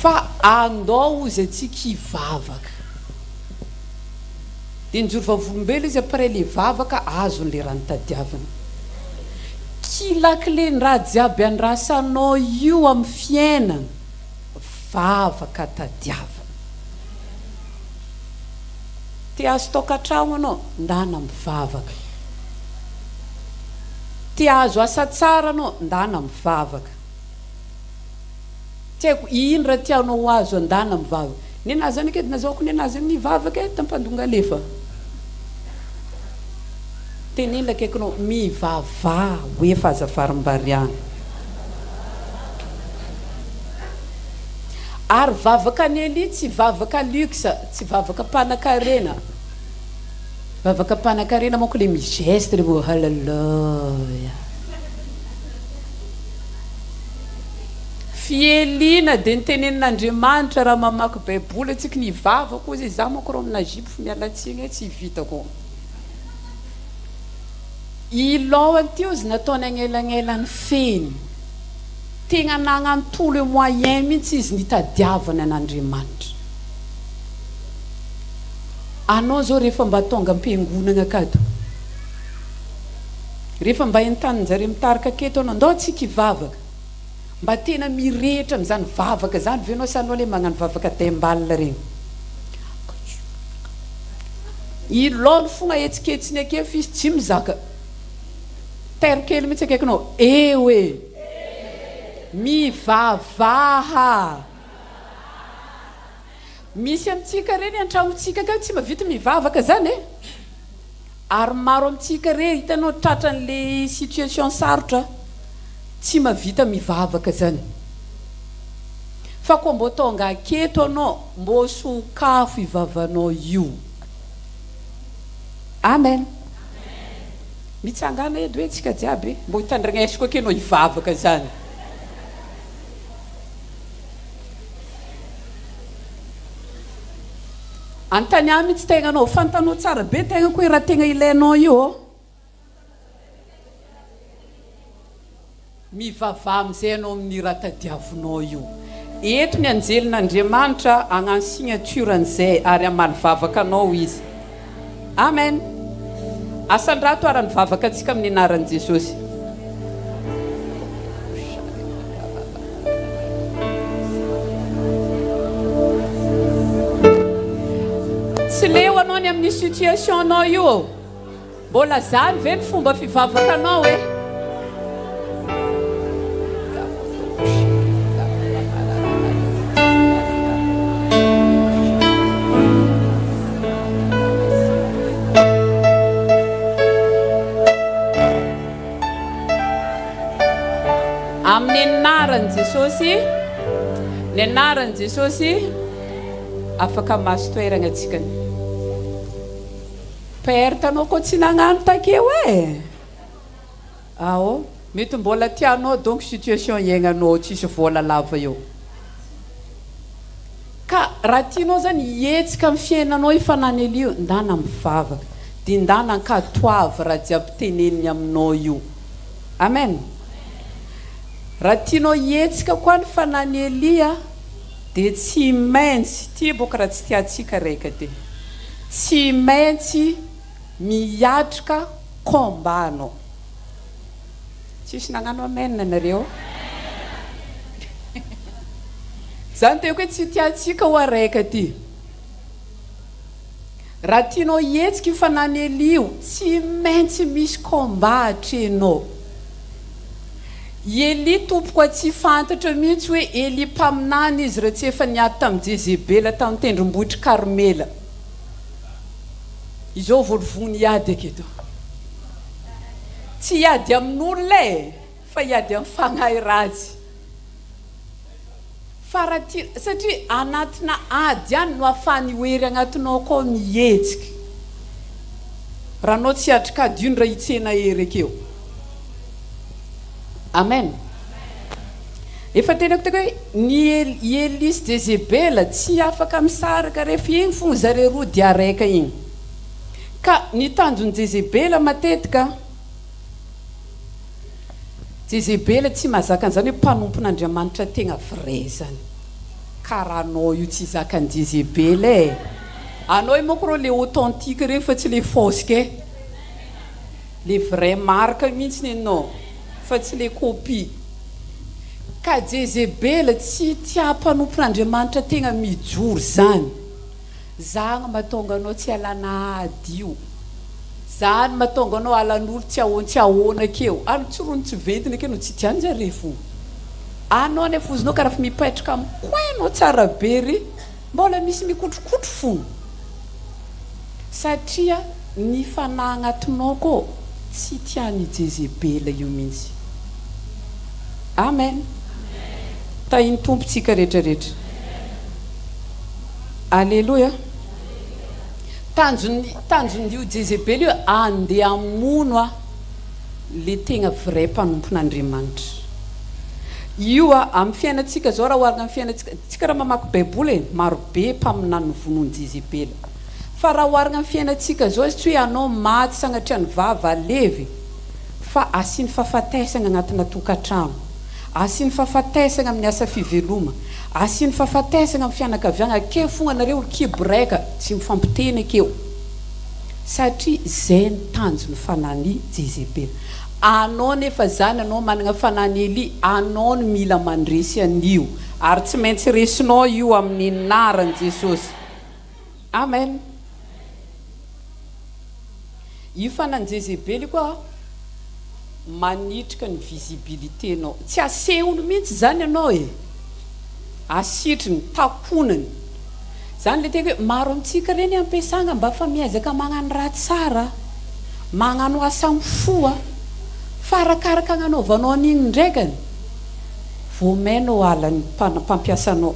fa andao ozy atsika hivavaka dia nijoro vavolombelona izy après le vavaka azon'le raha nitadiavana kilakile ny raha jiaby andrasanao io amin'ny fiainana vavaka tadiavana te azo tokantrano anao ndana mivavaka te azo asa tsara anao ndana mivavaka tsy haiko ino raha tianao azo andana mivavaka ny anazy any akedina zaoko ny anazy mivavaka tampandonga lefa tenenina akaikinao mivavà hoe fahazafarim-bariana ary vavaka ny eli tsy vavaka luxe tsy vavaka mpanan-karena vavaka mpanan-karena manko le migeste le mo hallelujah fielina dia nitenenin'Andriamanitra raha mamaky baiboly atsika ny vavako izy za manko rao amina jipo fa mialatsiny hoe tsy vitako ilohany teo izy nataony agnelagnelany feny tegna nagnantolo moyen mihitsy izy nitadiavana an'Andriamanitra anao zao rehefa mba tonga am-piangonana akato rehefa mba entanynjare mitarika aketo anao ndao tsika hivavaka mba tena mirehitra amin'izany vavaka zany venao sy anao le magnano vavaka dembalina regny ilôny fogna etsiketsiny ake fa izy tsy mizaka terikely mihitsy akaikinao hoe mivavaha misy amintsika reny an-tragnontsika ka tsy mavita mivavaka zany ary maro amintsika re hitanao tratran'le situation sarotra tsy mavita mivavaka zany fa koa mbo tonga aketo anao mbo sokafo ivavanao io. Amen. Mitsangana edy hoe tsika jiaby mbo hitandrignesiko ake anao hivavaka zany antany a mihitsy tegna anao fantanao tsara be tegna koa raha tegna ilainao io mivavà amin'izay anao amin'ny raha tadiavinao io eto ny anjelin'Andriamanitra agnano signature an'izay ary amaly vavaka anao izy. Amen. Asan-drato ary mivavaka atsika amin'ny anaran'i Jesosy. Tsy leo anao ny amin'ny situation anao io mbola zany ve ny fomba fivavaka anao amin'ny anaran'i Jesosy, ny anaran'i Jesosy afaka maso toerana atsika ny pertanao koa tsy nagnano takeo ao mety mbola tianao donc situation iaignanao tsisy vola lava eo ka raha tianao zany hihetsika amin'ny fiainanao ifanany io ndana mivavaka dia ndana ankatoavy raha jiaby teneniny aminao io. Amen. Raha tianao hihetsika koa ny fanany Elia dia tsy maintsy ty boka raha tsy tiatsika raika dia tsy maintsy miatrika kombanao tsisy nagnano amen anareo zany teko hoe tsy tiatsika ho araika ty raha tianao hetsika io fanany Elio tsy maintsy misy combat atrenao Eli tompoko tsy fantatra mihitsy hoe Eli mpaminany izy raha tsy efa niady tamin'ny Jezebela tamin'ny tendrombohitra Karmela izao volovony iady aketo tsy iady amin'olona fa iady amin'ny fanahy ratsy satria anatina ady ihany no afahany hoery agnatinao koa mihetsika raha anao tsy atrikady io ny raha hitsena hery akeo amen efa tenako teko hoe ny Elisy Jezebela tsy afaka misaraka rehefa iny fogna zareo roa dia araika iny ka ny tanjon'ny Jezebela matetika Jezebela tsy mahazaka an'izany hoe mpanompon'Andriamanitra tegna vrai zany karaha anao io tsy zakan'ny Jezebela anao io moko rô le authentique regny fa tsy le fausse le vrai marque mihitsy ny anao fa tsy le copie ka Jezebela tsy tia mpanompon'Andriamanitra tegna mijoro zany zany mahatonga anao tsy alana ady io zany mahatonga anao alan'olo tsy ahoana akeo ary tsy rony tsy ventina akeo no tsy tianjare fo anao ny fozinao karaha fa mipetraka amin'ny koinao tsara be ry mbola misy mikotrokotro fo satria ny fanahy agnatinao koa tsy tiany Jezebela io mihitsy amen tahiny tompontsika rehetrarehetra alleluia tanjon'io Jezebela io andeha amono le tegna vrai mpanompon'Andriamanitra io amin'ny fiainantsika zao raha oharina amin'ny fiainantsika tsika raha mamaky baiboly marobe mpaminany ny vonoan'ny Jezebela fa raha oharina amin'ny fiainantsika zao izy tsy hoe anao maty sagnatria ny vava levy fa asiany fahafatesana agnatina tokantrano asiany fahafatesana amin'ny asa fiveloma asiany fahafatesana amin'ny fianakaviana akeo fogna anareo kibo raika tsy mifampiteny akeo satria zay ny tanjony fanany Jezebela anao nefa zany anao manana fanany Eli anao ny mila mandresy an'io ary tsy maintsy resinao io amin'ny naran'i Jesosy amen io fanany Jezebela koa manitrika ny visibilité-nao tsy asehony mihitsy zany anao asitriny takonany zany le tena hoe maro amintsika reny ampiasagna mba fa miezaka magnano raha tsara magnano asa mifoa fa arakaraka agnanaovanao an'iny ndraikany vomainao alany mpampiasanao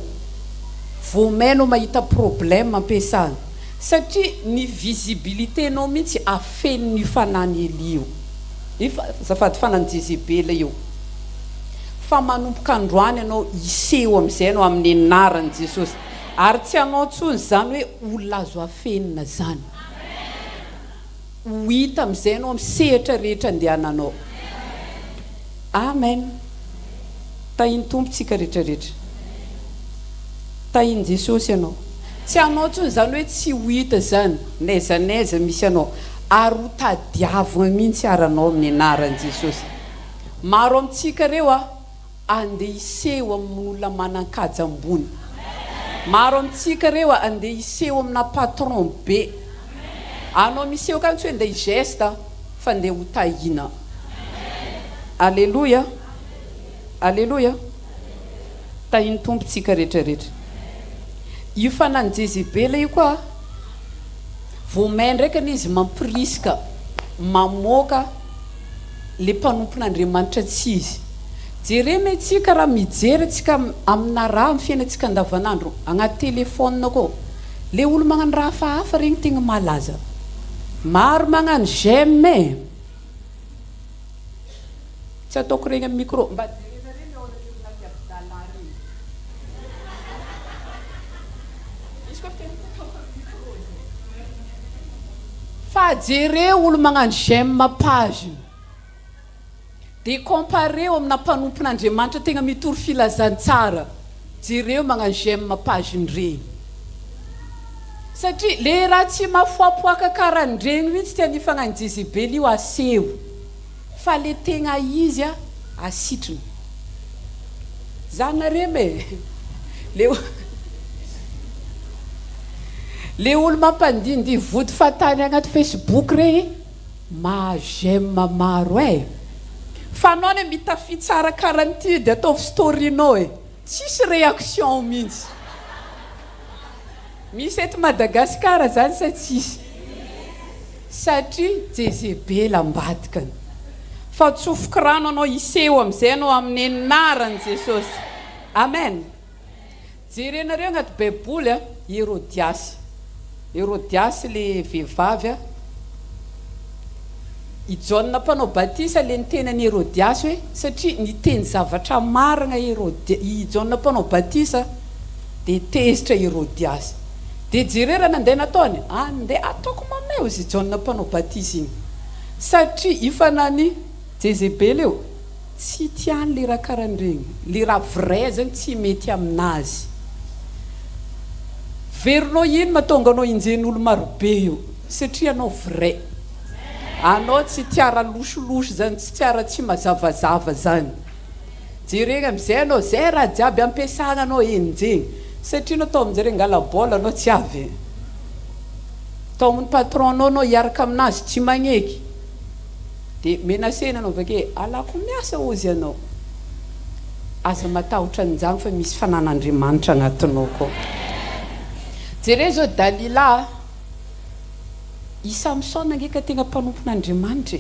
vomainao mahita problème ampiasana satria ny visibilité-nao mihitsy afen'ny fanany Eli io zafady fanany Jezebela io fa manompoka androany anao iseho amin'izay anao amin'ny anaran'i Jesosy ary tsy anao tsony zany hoe olona azo afenina zany ho hita amin'izay anao amin'ny sehatra rehetra andehananao amen tahiny tompontsika rehetrarehetra tahiny Jesosy anao tsy anao tsony zany hoe tsy ho hita zany naizanaiza misy anao ary ho tadiavina mihitsy aranao amin'ny anaran'i Jesosy maro amintsika reo andeha iseho amin'ny olona manan-kaja ambony maro amintsika reo andeha iseho amina patron be anao miseho ka tsy hoe andeha geste fa andeha ho tahina alleluia alleluia tahiny tompontsika rehetrarehetra io fanany Jezebela io koa vomain ndraika izy mampirisika mamoaka le mpanompon'Andriamanitra tsy izy jeremy atsika raha mijery atsika amina raha amin'ny fiainantsika andavanandro agnaty telefônina koa le olo magnano raha hafahafa regny tegna malaza maro magnano j'aime tsy ataoko regny amin'ny micro mba fa jereo olo magnano j'aime page de compareo amina mpanompon'Andriamanitra tegna mitory filazantsara jereo magnano j'aime page ndregny satria le raha tsy mafoapoaka karaha ndregny mihitsy tiany fagnano Jezebela io aseho fa le tegna izy asitriny zanareme le olo mampandindy vody fatany agnaty Facebook regny majemme maro fa anao ne mitafi tsara karanty de ataovy storynao tsisy réaction mihitsy misy eto Madagasikara zany sa tsisy satria jezebely ambadikany fa tsofoky rano anao iseho am'izay anao amin'ny anarany Jesosy amen jerenareo agnaty baiboly Hérodiasy le vehivavy i John mpanao batisa le nitenany Hérodiasy hoe satria niteny zavatra marina i John mpanao batisa de tezitra Hérodiasy de jerera nandeha nataony andeha ataoko mameo izy John mpanao batisa igny satria ifanany Jezebel eo tsy tiany le raha karan'iregny le raha vrai zany tsy mety aminazy verinao iny mahatonga anao injen'olo marobe io satria anao vrai anao tsy tiara losolosy zany tsy tiara tsy mazavazava zany jerena am'izay anao zay raha jiaby ampiasana anao enjegny satria anao tao aminjare ngala bola anao tsy avy tao amin'ny patron anao hiaraka aminazy tsy magneky de menasena anao vake alako miasa ozy anao aza matahotra an'izany fa misy fanan'Andriamanitra agnatinao koa jere zao Dalila i Samson ngeka tegna mpanompon'Andriamanitra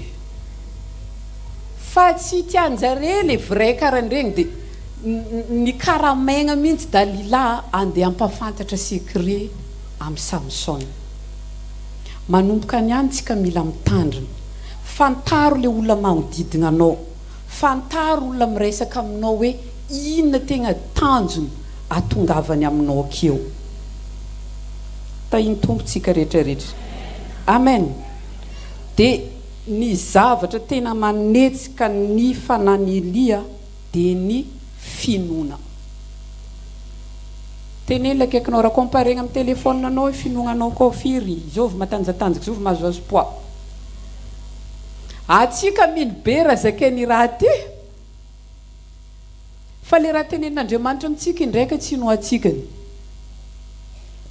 fa tsy tianjare le vrai karan'iregny de ny karamaigna mihitsy Dalila andeha ampafantatra secret amin'ny Samson manomboka niany tsika mila mitandrina fantaro le olona magnodidina anao fantaro olona miresaka aminao hoe inona tegna tanjony atongavany aminao akeo tahiny tompontsika rehetrarehetra amen de ny zavatra tena manetsika ny fanany Elia de ny finoana tenela kaikinao raha comparegna amin'ny telefône anao finoananao koa firy zovy matanjatanjaka zovy mazoazo poids atsika mily be raha zakainy raha ty fa le raha tenen'Andriamanitra amitsika indraika tsy no atsikany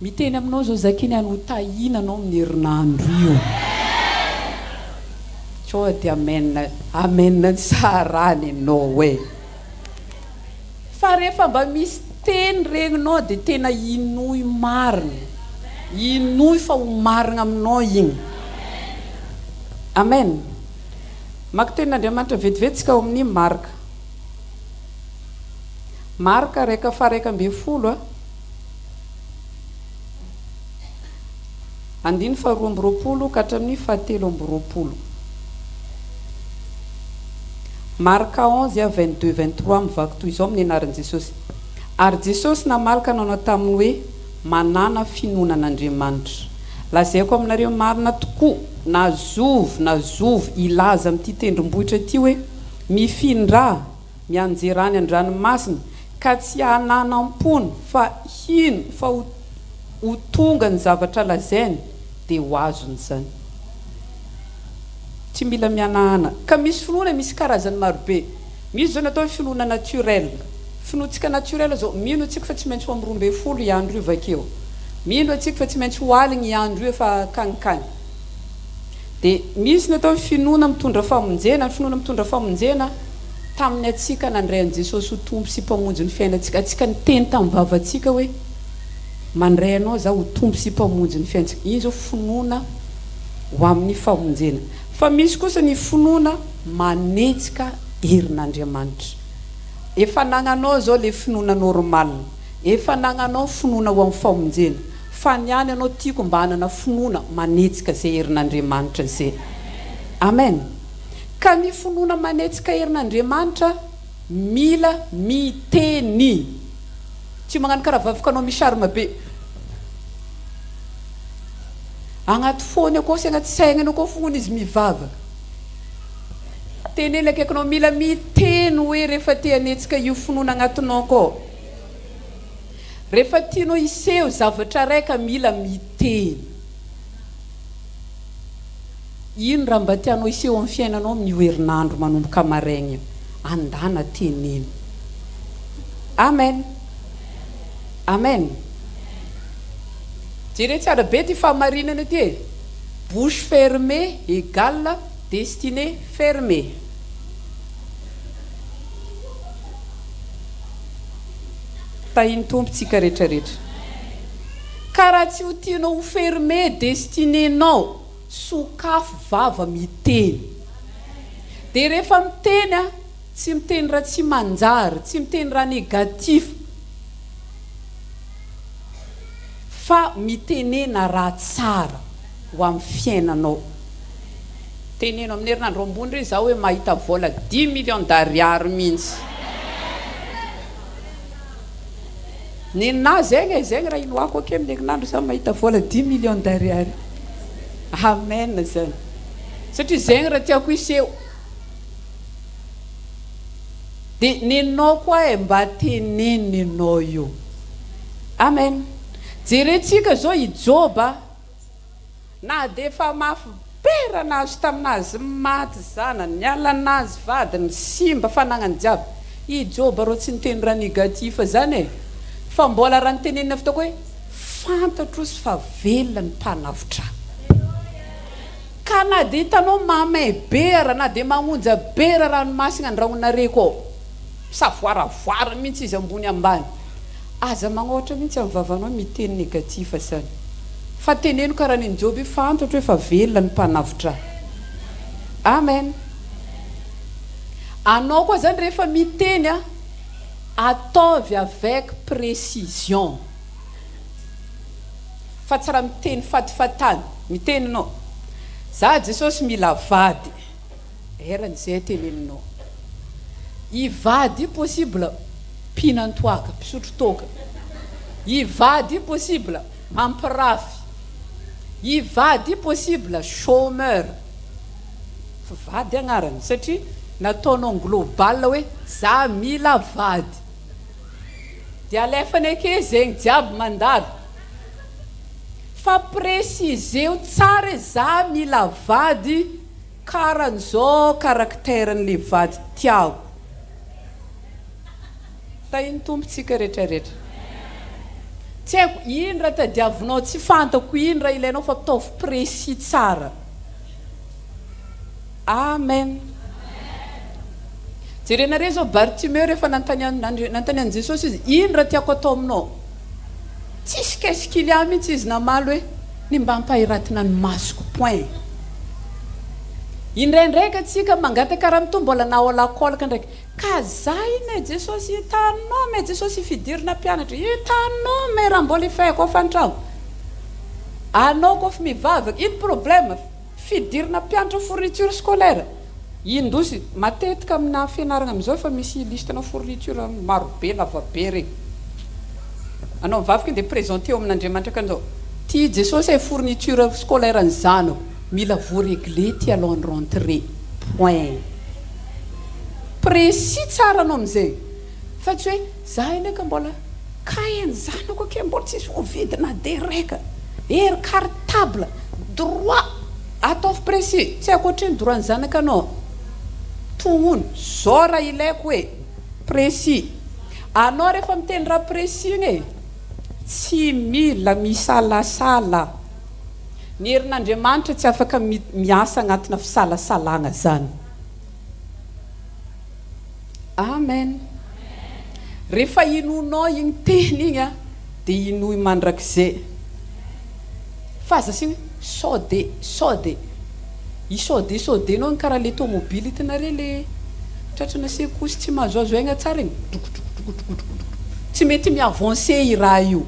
miteny aminao zao zakiny ano tahina anao amin'ny herinandro io tsoa de amen sarany anao fa rehefa mba misy teny regninao de tena inoy marina inoy fa ho marina aminao igny amen maka tenin'Andriamanitra vetivetsika ao amin'ny Marka raika faraika amby folo andiny faharoa amby roapolo ka hatramin'ny fahatelo amby roapolo Marka 11:22-23 mivaky toy izao amin'ny anaran'i Jesosy ary Jesosy namalaka nanao taminy hoe manana finoanan'Andriamanitra lazaiko aminareo marina tokoa na zovy ilaza amin'ity tendrombohitra ty hoe mifindra mianjerany an-dranomasina ka tsy hananampony fa hino fa ho tonga ny zavatra lazainy de ho azony zany tsy mila mianahana ka misy finoana misy karazany marobe misy zao natao finoana naturel finoantsika naturel zao mino atsika fa tsy maintsy ho amin'ny 12 andro io vakeo mino atsika fa tsy maintsy ho aligny andro io fa kanikany de misy natao finoana mitondra famonjena tamin'ny atsika nandray an Jesosy ho tompo sy mpamonjy ny fiainantsika atsika niteny tamin'ny vavatsika hoe mandray anao za ho tompo sy mpamonjy ny fiainantsika iny zao finoana ho amin'ny famonjena fa misy kosa ny finoana manetsika herin'Andriamanitra efa nagnanao zao le finoana normal efa nagnanao finoana ho amin'ny famonjena fa niany anao tiako mba hanana finoana manetsika zay herin'Andriamanitra zay amen ka ny finoana manetsika herin'Andriamanitra mila miteny tsy magnano karaha vavikanao misarima be agnaty fony akao sy agnaty saigny akao fogna izy mivavaka tenela akaikinao mila miteny hoe rehefa te hanetsika io finoana agnatinao akao rehefa tianao iseho zavatra raika mila miteny ino raha mba tianao iseho amin'ny fiainanao amin'ny herinandro manomboka maraigna andana teneny. Amen. Amen. Jere tsara be ty famarinana ty. Bouche fermée égale destinée fermée. Tahiny tompontsika rehetrarehetra. Karaha tsy ho tianao ho fermé destinénao, sokafo vava miteny. Dia rehefa miteny tsy miteny raha tsy manjary, tsy miteny raha négatif, fa mitenena raha tsara ho amin'ny fiainanao. Teneno amin'ny herinandro ambony re zaho hoe mahita vola 10 millions d'ariary mihitsy. Nena zegny raha inoako ake amin'ny herinandro zaho mahita vola 10 millions d'ariary. Amen zany. Satria zegny raha tiako iseho. Dia nenao koa mba tenenenao io. Amen. Jerentsika zao i Joba, na dia efa mafy be nazo taminazy maty zanany, niala nazy vadiny, simba fanagnany jiaby. I Joba rô tsy niteny raha négatif zany e. Fa mbola raha nitenenina fitako hoe fantatro sy fa velona ny mpanavotra. Ka na dia hitanao mamay bera, na dia mamonja bera ranomasina andrahonareko, savoaravoara mihitsy izy ambony ambany. Aza magnohatra mihitsy amin'ny vavanao miteny négatif zany. Fa teneno karaha ny Joby fantatro hoe fa velona ny mpanavotra. Amen. Anao koa zany rehefa miteny ataovy avec précision. Fa tsy raha miteny fatifatany. Miteny anao, za Jesosy mila vady. Eran'izay teneninao. I vady possible mpinan-toaka, mpisotro toaka. I vady possible mampirafy. I vady possible chômeur. Fa vady agnarany satria nataonao global hoe za mila vady. Dia alefany ake zegny jiaby mandalo. Fa préciseo tsara za mila vady karan'izao karakteran'le vady tiako. Tahiny tompontsika rehetrarehetra. Tsy haiko ino raha tadiavinao, tsy fantako ino raha ilainao fa ataovy précis tsara. Amen. Jerenareo zao Bartimeo rehefa nantanian Jesosy izy, ino raha tiako atao aminao? Tsisy kesikilya mihitsy izy namaly hoe ny mba hampahiratina ny masoko point. Indraindraiky atsika mangata karaha mito mbola naolakolaka ndraiky. Ka za iny Jesosy hitanao me Jesosy hifidirina mpianatra. Hitanao me raha mbola ifahiko afantrano. Anao koa fa mivavaka, ino problème? Fidirina mpianatra fourniture scolaire. Indosy matetika amina fianarana amin'izao fa misy listena fourniture maro be lavabe regny. Anao mivavaka dia présenté amin'Andriamanitra kan'izao. Ty Jesosy fourniture scolaire ny zanako, mila voaréglé ty alohan'ny rentrée. Point. Précis tsara anao amin'izay. Fa tsy hoe za ndraika mbola kainy zanako ake mbola tsisy ovidina dereka. Ery cartable, droit. Ataovy précis. Tsy akoatriny droit ny zanaka anao. Tognony, zao raha ilaiko hoe précis. Anao rehefa miteny raha précis igny tsy mila misalasala. Ny herin'Andriamanitra tsy afaka miasa agnatina fisalasalagna zany. Amen. Rehefa inonao igny teny igny dia inoy mandrakizay. Faza siny sode. I sode-nao ny karaha le tomobily hitanareo le tratrana sekosy tsy mahazoazo aigna tsara igny. Tsy mety miavancé i raha io.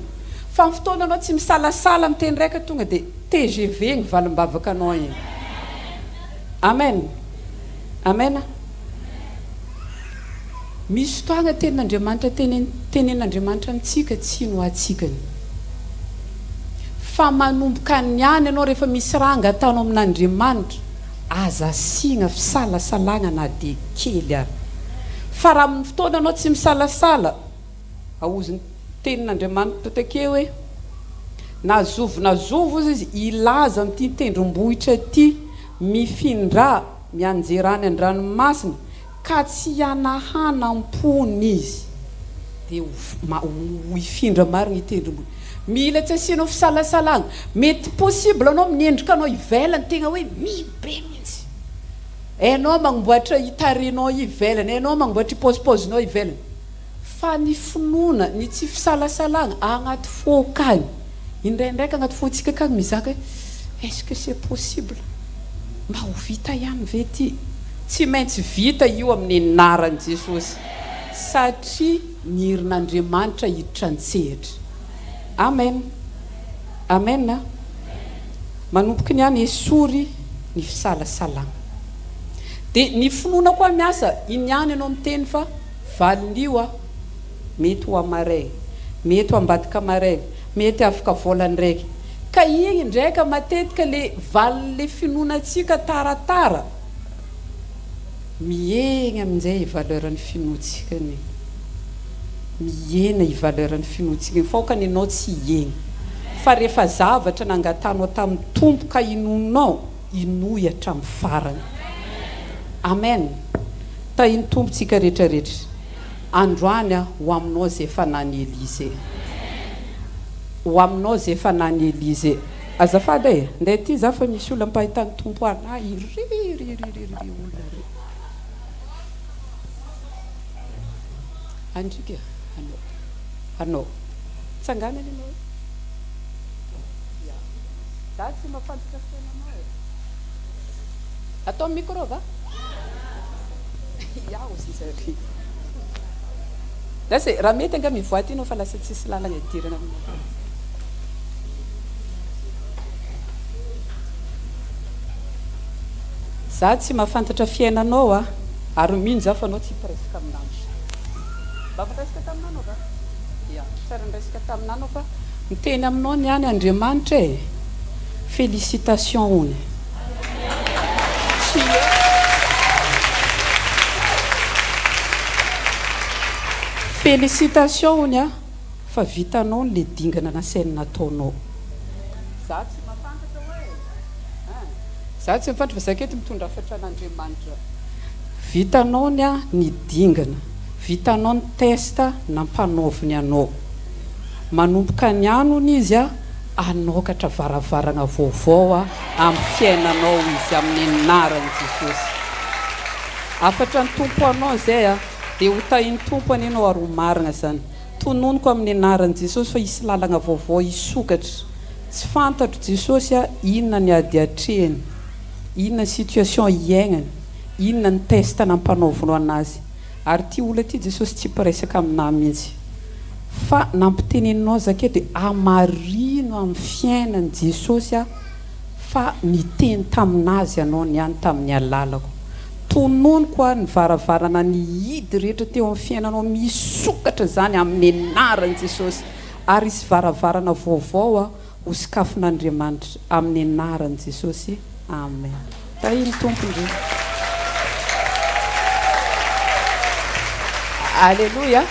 Fa amin'ny fotoana anao tsy misalasala miteny raika tonga dia TGV ny valim-bavaka anao igny. Amen. Amen. Misy fotoagna tenin'Andriamanitra tenen'Andriamanitra antsika tsy no atsikany. Fa manomboka niany ianao rehefa misy ranga ataonao amin'Andriamanitra, aza signa fisalasalagna na dia kely ary. Fa raha amin'ny fotoana anao tsy misalasala, aoziny tenin'Andriamanitra takeo hoe nazovo izy ilaza amin'ity tendrombohitra ty mifindra mianjerany an-dranomasina ka tsy hanahanampony izy dia ho ifindra marina itendrombola. Mila tsy asianao fisalasalana. Mety possible anao minendrika anao ivelany tegna hoe mibe mihitsy. Hainao magnomboatra hitarenao ivelany, hainao magnomboatra hipaozipaozinao ivelany. Fa ny finoana, ny tsy fisalasalana agnaty fo akany. Indraindraiky agnaty foantsika akany mizaka hoe est-ce que c'est possible? Mba ho vita ihany ve ty? Tsy maintsy vita io amin'ny anaran'i Jesosy. Satria ny herin'Andriamanitra hiditra an-tsehatra. Amen. Amen. Manomboky ny any esory ny fisalasalana. Dia ny finoana koa miasa, iny ihany ianao miteny fa valon'io mety ho amaray, mety ho ambadika amaray, mety afaka volany raiky. Ka igny ndraika matetika le valon'le finoanantsika taratara miegna amin'izay ivaleuran'ny finoantsika ny mihena ivaleuran'ny finoantsika iny fa ka ninao tsy hiegna fa rehefa zavatra nangatanao tamin'ny tompo ka inonao inoy hatramin'ny farany. Amen. Ta iny tompontsika rehetrarehetra androany ho aminao zay efa nany Elize, ho aminao zay efa nany Elize. Azafady e, nday ty za fa misy olona mpahitany tompo ana iry olona re andrika anao tsanganany anao za tsy mafantika fiainanao e. Atao micro va ya osizary lasa raha mety anga mivoaty anao fa lasa tsisy lalagna idirana aminao. Za tsy mahafantatra fiainanao ary mino za fa anao tsy presque aminao. Mba resaka taminanao va? Ya, tsara resaka taminanao fa miteny aminao ny any Andriamanitra e. Félicitations hony. Félicitations hony fa vitanao le dingana nasainy nataonao. Za tsy mahafantatra hoe za tsy mifantatra fa zakety mitondra hafatra an'Andriamanitra. Vitanao ny dingana, vitanao ny testa nampanaoviny anao. Manomboka ny anony izy anokatra varavarana vaovao amin'ny fiainanao izy amin'ny anaran'i Jesosy. Afatra ny tompo anao zay dia ho tahiny tompo anao ary ho marina zany. Tononoko amin'ny anaran'i Jesosy fa hisy lalagna vaovao hisokatra. Tsy fantatro Jesosy inona ny ady hatrehany, inona situation iaignany, inona ny testa nampanaovino anazy. Ary ty olona ty Jesosy tsy presaka aminah mihitsy fa nampiteneninao zake dia amarino amin'ny fiainan'i Jesosy fa niteny taminazy anao niany tamin'ny alalako. Tononoko ny varavarana ny hidy rehetra teo amin'ny fiainanao misokatra zany amin'ny anaran'i Jesosy ary isy varavarana vaovao ho sokafon'Andriamanitra amin'ny anaran'i Jesosy. Amen. Tahiny tompony. Alléluia.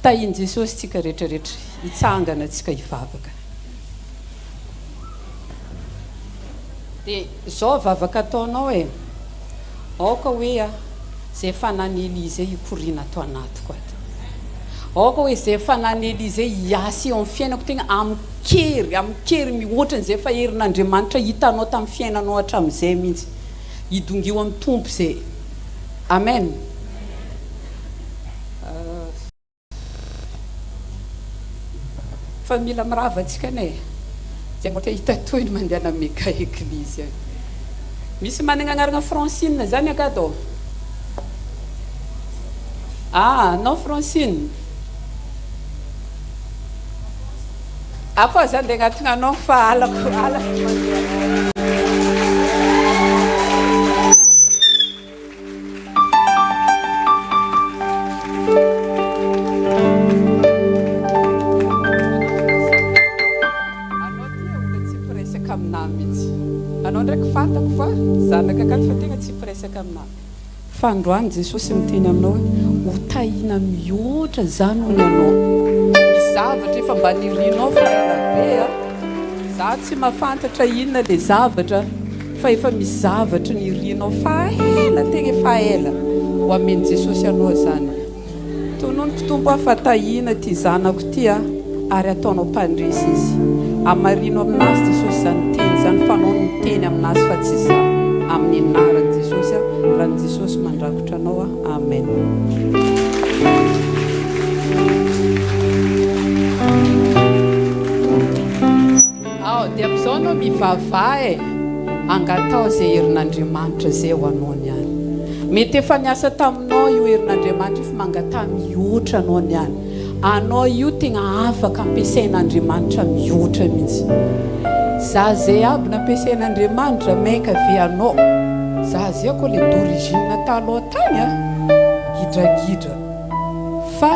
Tahiny Jesosy tsika rehetrarehetra hitsangana tsika hivavaka. Dia zao vavaka ataonao e, aoka hoe zay efa nany Elize hikoriana atao anatiko ato. Aoka hoe zay efa nany Elize hiasy eo amin'ny fiainako tegna amikery mihoatran'izay efa herin'Andriamanitra hitanao tamin'ny fiainanao hatramin'izay mihitsy. Hidongio amin'ny tompo zay. Amen. Fa mila mirava antsika ne. Zay ohatra hita toy ny mandeha meka eglizy. Misy manana anarana Francine zany akato. Non Francine. Ako zany dia agnatina anao fa alako. Anao ndraiky fantako fa zanaka akaly fa tegna tsy presaka aminah. Fa androany Jesosy miteny aminao hoe ho tahina mihoatra zany hono anao. Misy zavatra efa mba nirinao fa elabe za tsy mahafantatra inona le zavatra fa efa misy zavatra ny rinao faela tegna faela ho amen'i Jesosy anao zany. Tononoko Tompo fa tahina ty zanako ty ary ataonao mpandresy izy. Amarino aminazy Jesosy zany teny zany fa anao no teny aminazy fa tsy za. Amin'ny anaran'i Jesosy rahan'i Jesosy mandrakotra anao. Amen. Dia amin'izao anao mivavaha angatao zay herin'Andriamanitra zay ho anao niany. Mety efa niasa taminao io herin'Andriamanitra fa mangata mihoatra anao niany. Anao io tegna afaka ampiasain'Andriamanitra mihoatra mihitsy. Za zay aby nampiasain'Andriamanitra maika ve anao. Za zay koa le d'origine taloha tany gidragidra. Fa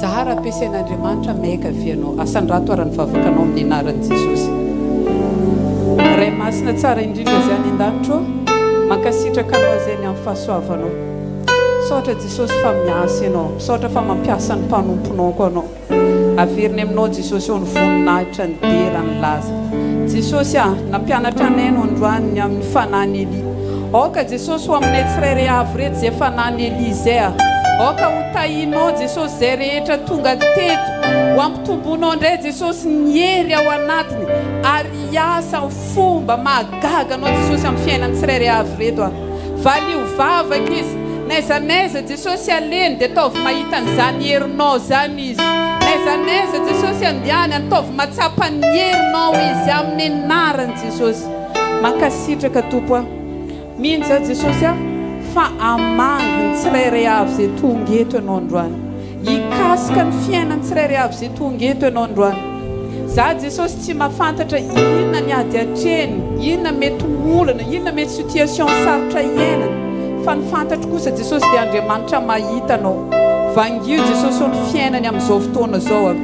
za raha ampiasain'Andriamanitra maika ve anao. Asandrato arany vavakanao amin'ny anaran'i Jesosy. Ray masina tsara indrindra zay any an-danitro mankasitraka anao zay ny amin'ny fahasoavanao. Misaotra Jesosy fa miasa ianao, misaotra fa mampiasa ny mpanomponao koa anao. Averiny aminao Jesosy eo ny voninahitra ny dera ny laza. Jesosy nampianatra anay no androany amin'ny fanany Eli. Oka Jesosy ho aminay tsirairay avy reto zay fanany Eli zay Oka ho tahinao Jesosy zay rehetra tonga teto. Ho ampitombonao ndray Jesosy ny hery ao anatiny. Ary asa fomba mahagaga anao Jesosy amin'ny fiainany tsirairay avy reto Valio vavaka izy. Naiza Jesosy aleny dia ataovy mahita an'izany herinao zany izy. Naiza Jesosy andiany ataovy matsapa ny herinao izy amin'ny anaran'i Jesosy. Mankasitraka Tompo minja Jesosy fa amangy ny tsirairay avy zay tonga eto ianao androany. Hikasika ny fiainany tsirairay avy zay tonga eto ianao androany. Za Jesosy tsy mahafantatra inona ny ady hatreny, inona mety olana, inona mety situation sarotra iainana. Fa ny fantatro kosa Jesosy dia Andriamanitra mahita anao. Vangio Jesosy ny fiainany amin'izao fotoana zao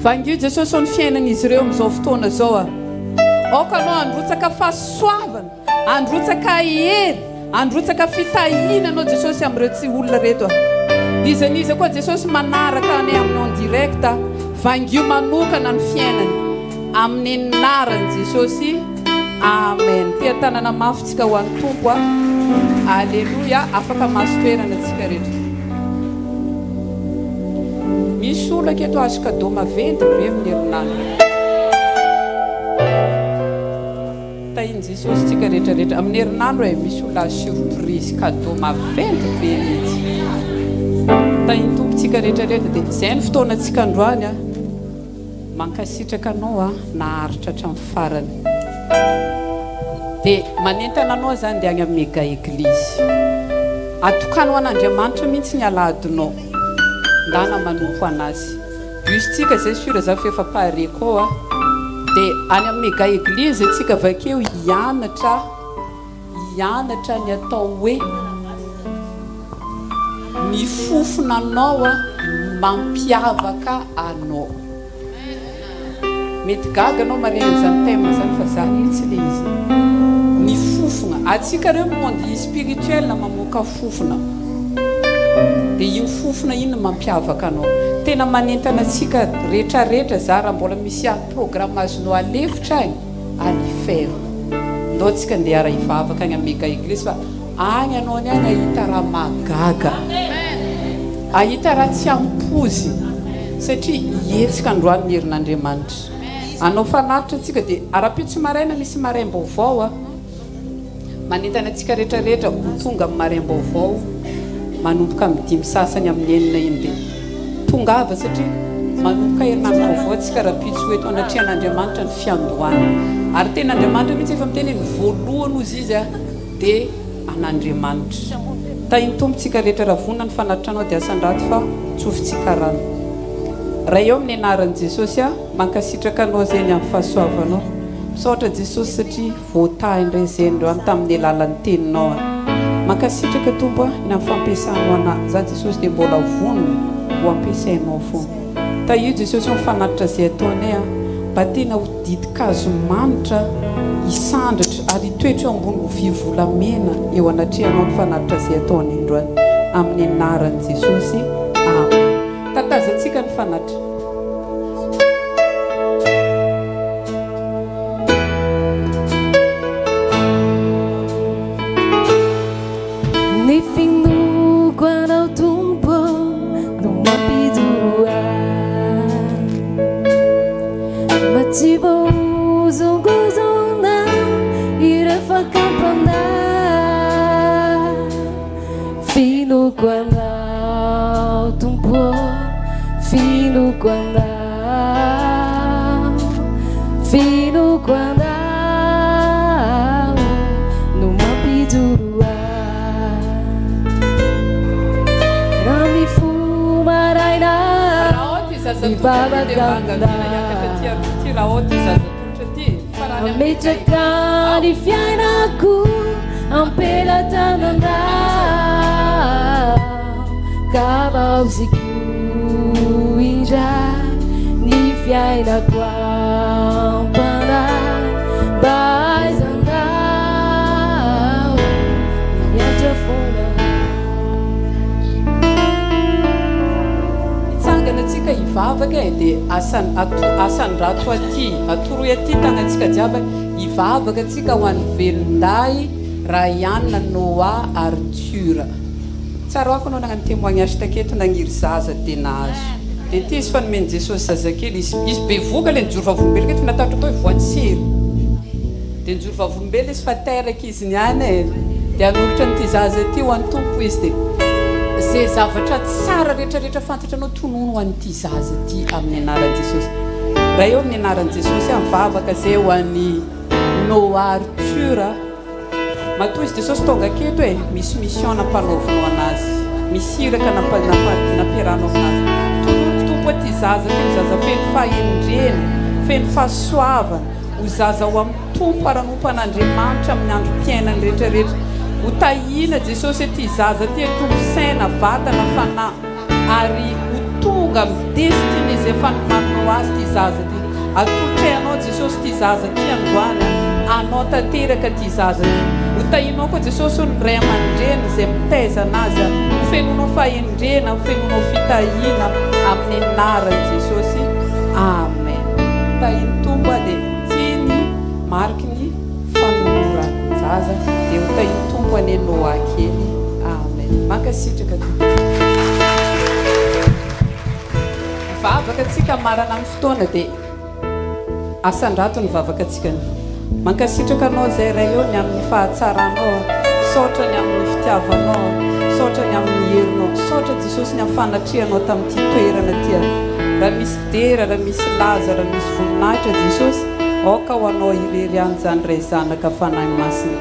Vangio Jesosy ny fiainan'izy ireo amin'izao fotoana zao Oka anao androtsaka fahasoavana, androtsaka hery, androtsaka fitahina anao Jesosy amin'ireo tsy olona reto Iza koa Jesosy manaraka anay aminao direct Vangio manokana ny fiainany amin'ny anaran'i Jesosy. Amen. Tia tanana mafitsika ho an'ny Tompo Alleluia. Afaka mahazo toerana antsika rehetra. Misy olona aketo azo cadeau maventy be amin'ny herinandro. Tahiny Jesosy tsika rehetrarehetra amin'ny herinandro misy olona surprise cadeau maventy be mihitsy. Tahiny Tompo tsika rehetrarehetra dia izay ny fotoana antsika androany mankasitraka anao naharitra hatramin'ny farany. Dia manentana anao zany dia agny amin'ny mega eglizy. Atokana ho an'Andriamanitra mihitsy ny aladinao. Ndana manompo anazy. Justika zay sura za fefa pare koa dia any amin'ny mega eglizy tsika vakeo hianatra ny atao hoe ny fofona anao mampiavaka anao. Mety gaga anao mareny zany thème zany fa za mihitsy le izy. Ny fofona. Atsika reo monde spirituel mamoaka fofona. Dia io fofona ino mampiavaka anao. Tena manentana atsika rehetrarehetra za raha mbola misy programme azonao alefitra agny alifero. Ndao atsika ndeha ara hivavaka agny amin'ny mega eglizy fa agny anao ny agny ahita raha magaga. Ahita raha tsy ampozy satria hetsika androany ny herin'Andriamanitra. Anao fanatitra atsika dia ara-pitso maraina misy maraim-baovao manentana atsika rehetrarehetra ho tonga amin'ny maraim-baovao manomboka amin'ny 5 sasany amin'ny 9 iny dia tongava satria manomboka herinandro vaovao atsika ra-pitso eto anatrian'Andriamanitra ny fiandohana. Ary ten'Andriamanitra mihitsy efa miteny ny voalohany ozy izy dia an'Andriamanitra. Tahiny Tompo tsika rehetra raha vonona ny fanatitra anao dia asandrato fa tsofintsika rano. Raha eo amin'ny anaran'i Jesosy mankasitraka anao zay ny amin'ny fahasoavanao. Misaotra Jesosy satria voatahy indray zay androany tamin'ny alalan'ny teninao. Mankasitraka Tompo ny amin'ny fampiasanao anazy. Za Jesosy dia mbola vonona ho ampiasainao foana. Ta io Jesosy mifanatitra zay ataonay mba tena ho didikazo manitra hisandratra ary hitoetra eo ambony lovia volamena eo anatrehanao ny fanatitra zay ataony androany amin'ny anaran'i Jesosy. Amen. Tatazantsika ny fanatitra. andao tompo, finoko andao, finoko andao no mampijoro raha mifomaraina mivavaka ametraka ny fiainako ampelatanandao ka vaoziko indray ny fiainako ampandao mba aizandao miatra foana itsanganatsika hivavaka e dia asandrato aty atoroy aty tanatsika jiaby hivavaka atsika ho an'ny velonday Ryan Noah Arthur tsara ako anao nagnano témoignage taketo nagniry zaza tena azo dia ty izy fanomeny Jesosy zazakely izy bevoka le nijoro vavolombelo keto natatra atao voany sery dia nijoro vavolombelo izy fa teraka izy niany e dia anolotra nyity zaza ty ho an'ny tompo izy dia zay zavatra tsara rehetrarehetra fantatra anao tonono ho an'ity zaza ty amin'ny anaran'i Jesosy raha eo amin'ny anaran'i Jesosy amivavaka zay ho an'ny Noah Arthur matoa izy Jesosy tonga aketo e misy mission nampanaovinao anazy misy iraka nampiarahanao aminazy tonono tompo aty zaza ty ho zaza feno fahendrena feno fahasoavana ho zaza ho amin'ny tompo aranompan'Andriamanitra amin'ny andro mpiainany rehetrarehetra ho tahina Jesosy aty zaza ty tombo saina vatana fanahy ary ho tonga amin'ny destiny zay fanomaninao azy ty zaza ty atolotrehanao Jesosy ty zaza ty androany anao tanteraka ty zaza ty ho tahinao koa Jesosy ho ny ray aman-dreny zay mitaiza anazy ho fenonao fahendrena ho fenonao fitahina amin'ny anaran'i Jesosy amen tahiny tombo a dia tiany mariky ny fanorany zaza dia ho tahiny tombo any Noa kely amen mankasitraka ty vavaka atsika marana amin'ny fotoana dia asandrato ny vavaka atsika ny mankasitraka anao zay ray eo ny amin'ny fahatsaranao saotra ny amin'ny fitiavanao saotra ny amin'ny herinao saotra Jesosy ny amin'ny fanatrianao tamin'ity toerana ty raha misy dera raha misy laza raha misy voninahitra Jesosy aoka ho anao irery any zany ray zanaka fanahy masina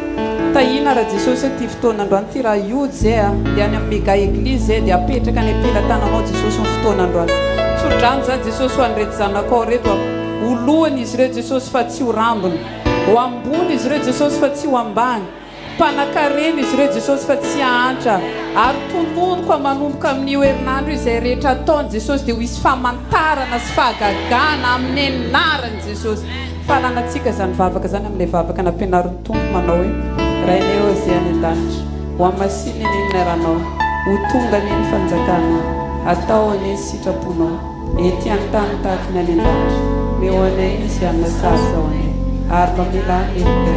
tahina raha Jesosy ty fotoana androany ty raha iody zay dia any amin'ny mega eglizy zay dia apetraka ny ampelantananao Jesosy ny fotoana androany tsodrany zany Jesosy ho an'reto zanakao reto olohany izy ireo Jesosy fa tsy ho rambony ho ambony izy ireo Jesosy fa tsy ho ambany mpanakarena izy ireo Jesosy fa tsy hahantra ary tononoko manomboka amin'io herinandro izay rehetra ataony Jesosy dia ho isy famantarana sy fahagagana amin'ny anarany Jesosy fananatsika zany vavaka zany amin'ilay vavaka nampianarin'ny tompo manao hoe rainay eo zay any an-danitra ho amasiny eny naranao ho tonga neny fanjakana atao ane sitraponao ety an-tany tahaka ny any an-danitra meo anay izy anasazao anay ary mamelany lehibe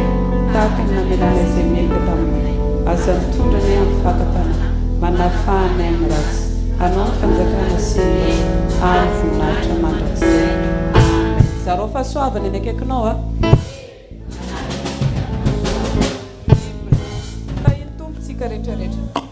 tahaka ny namelana izay meka taminay aza mitondrany amin'ny fakatana manafahanay amin'ny ratsy anao ny fanjakana sy any voninahitra mandrakizay zareo fahasoavana eny akaikinao a tahiny tompotsika rehetrarehetra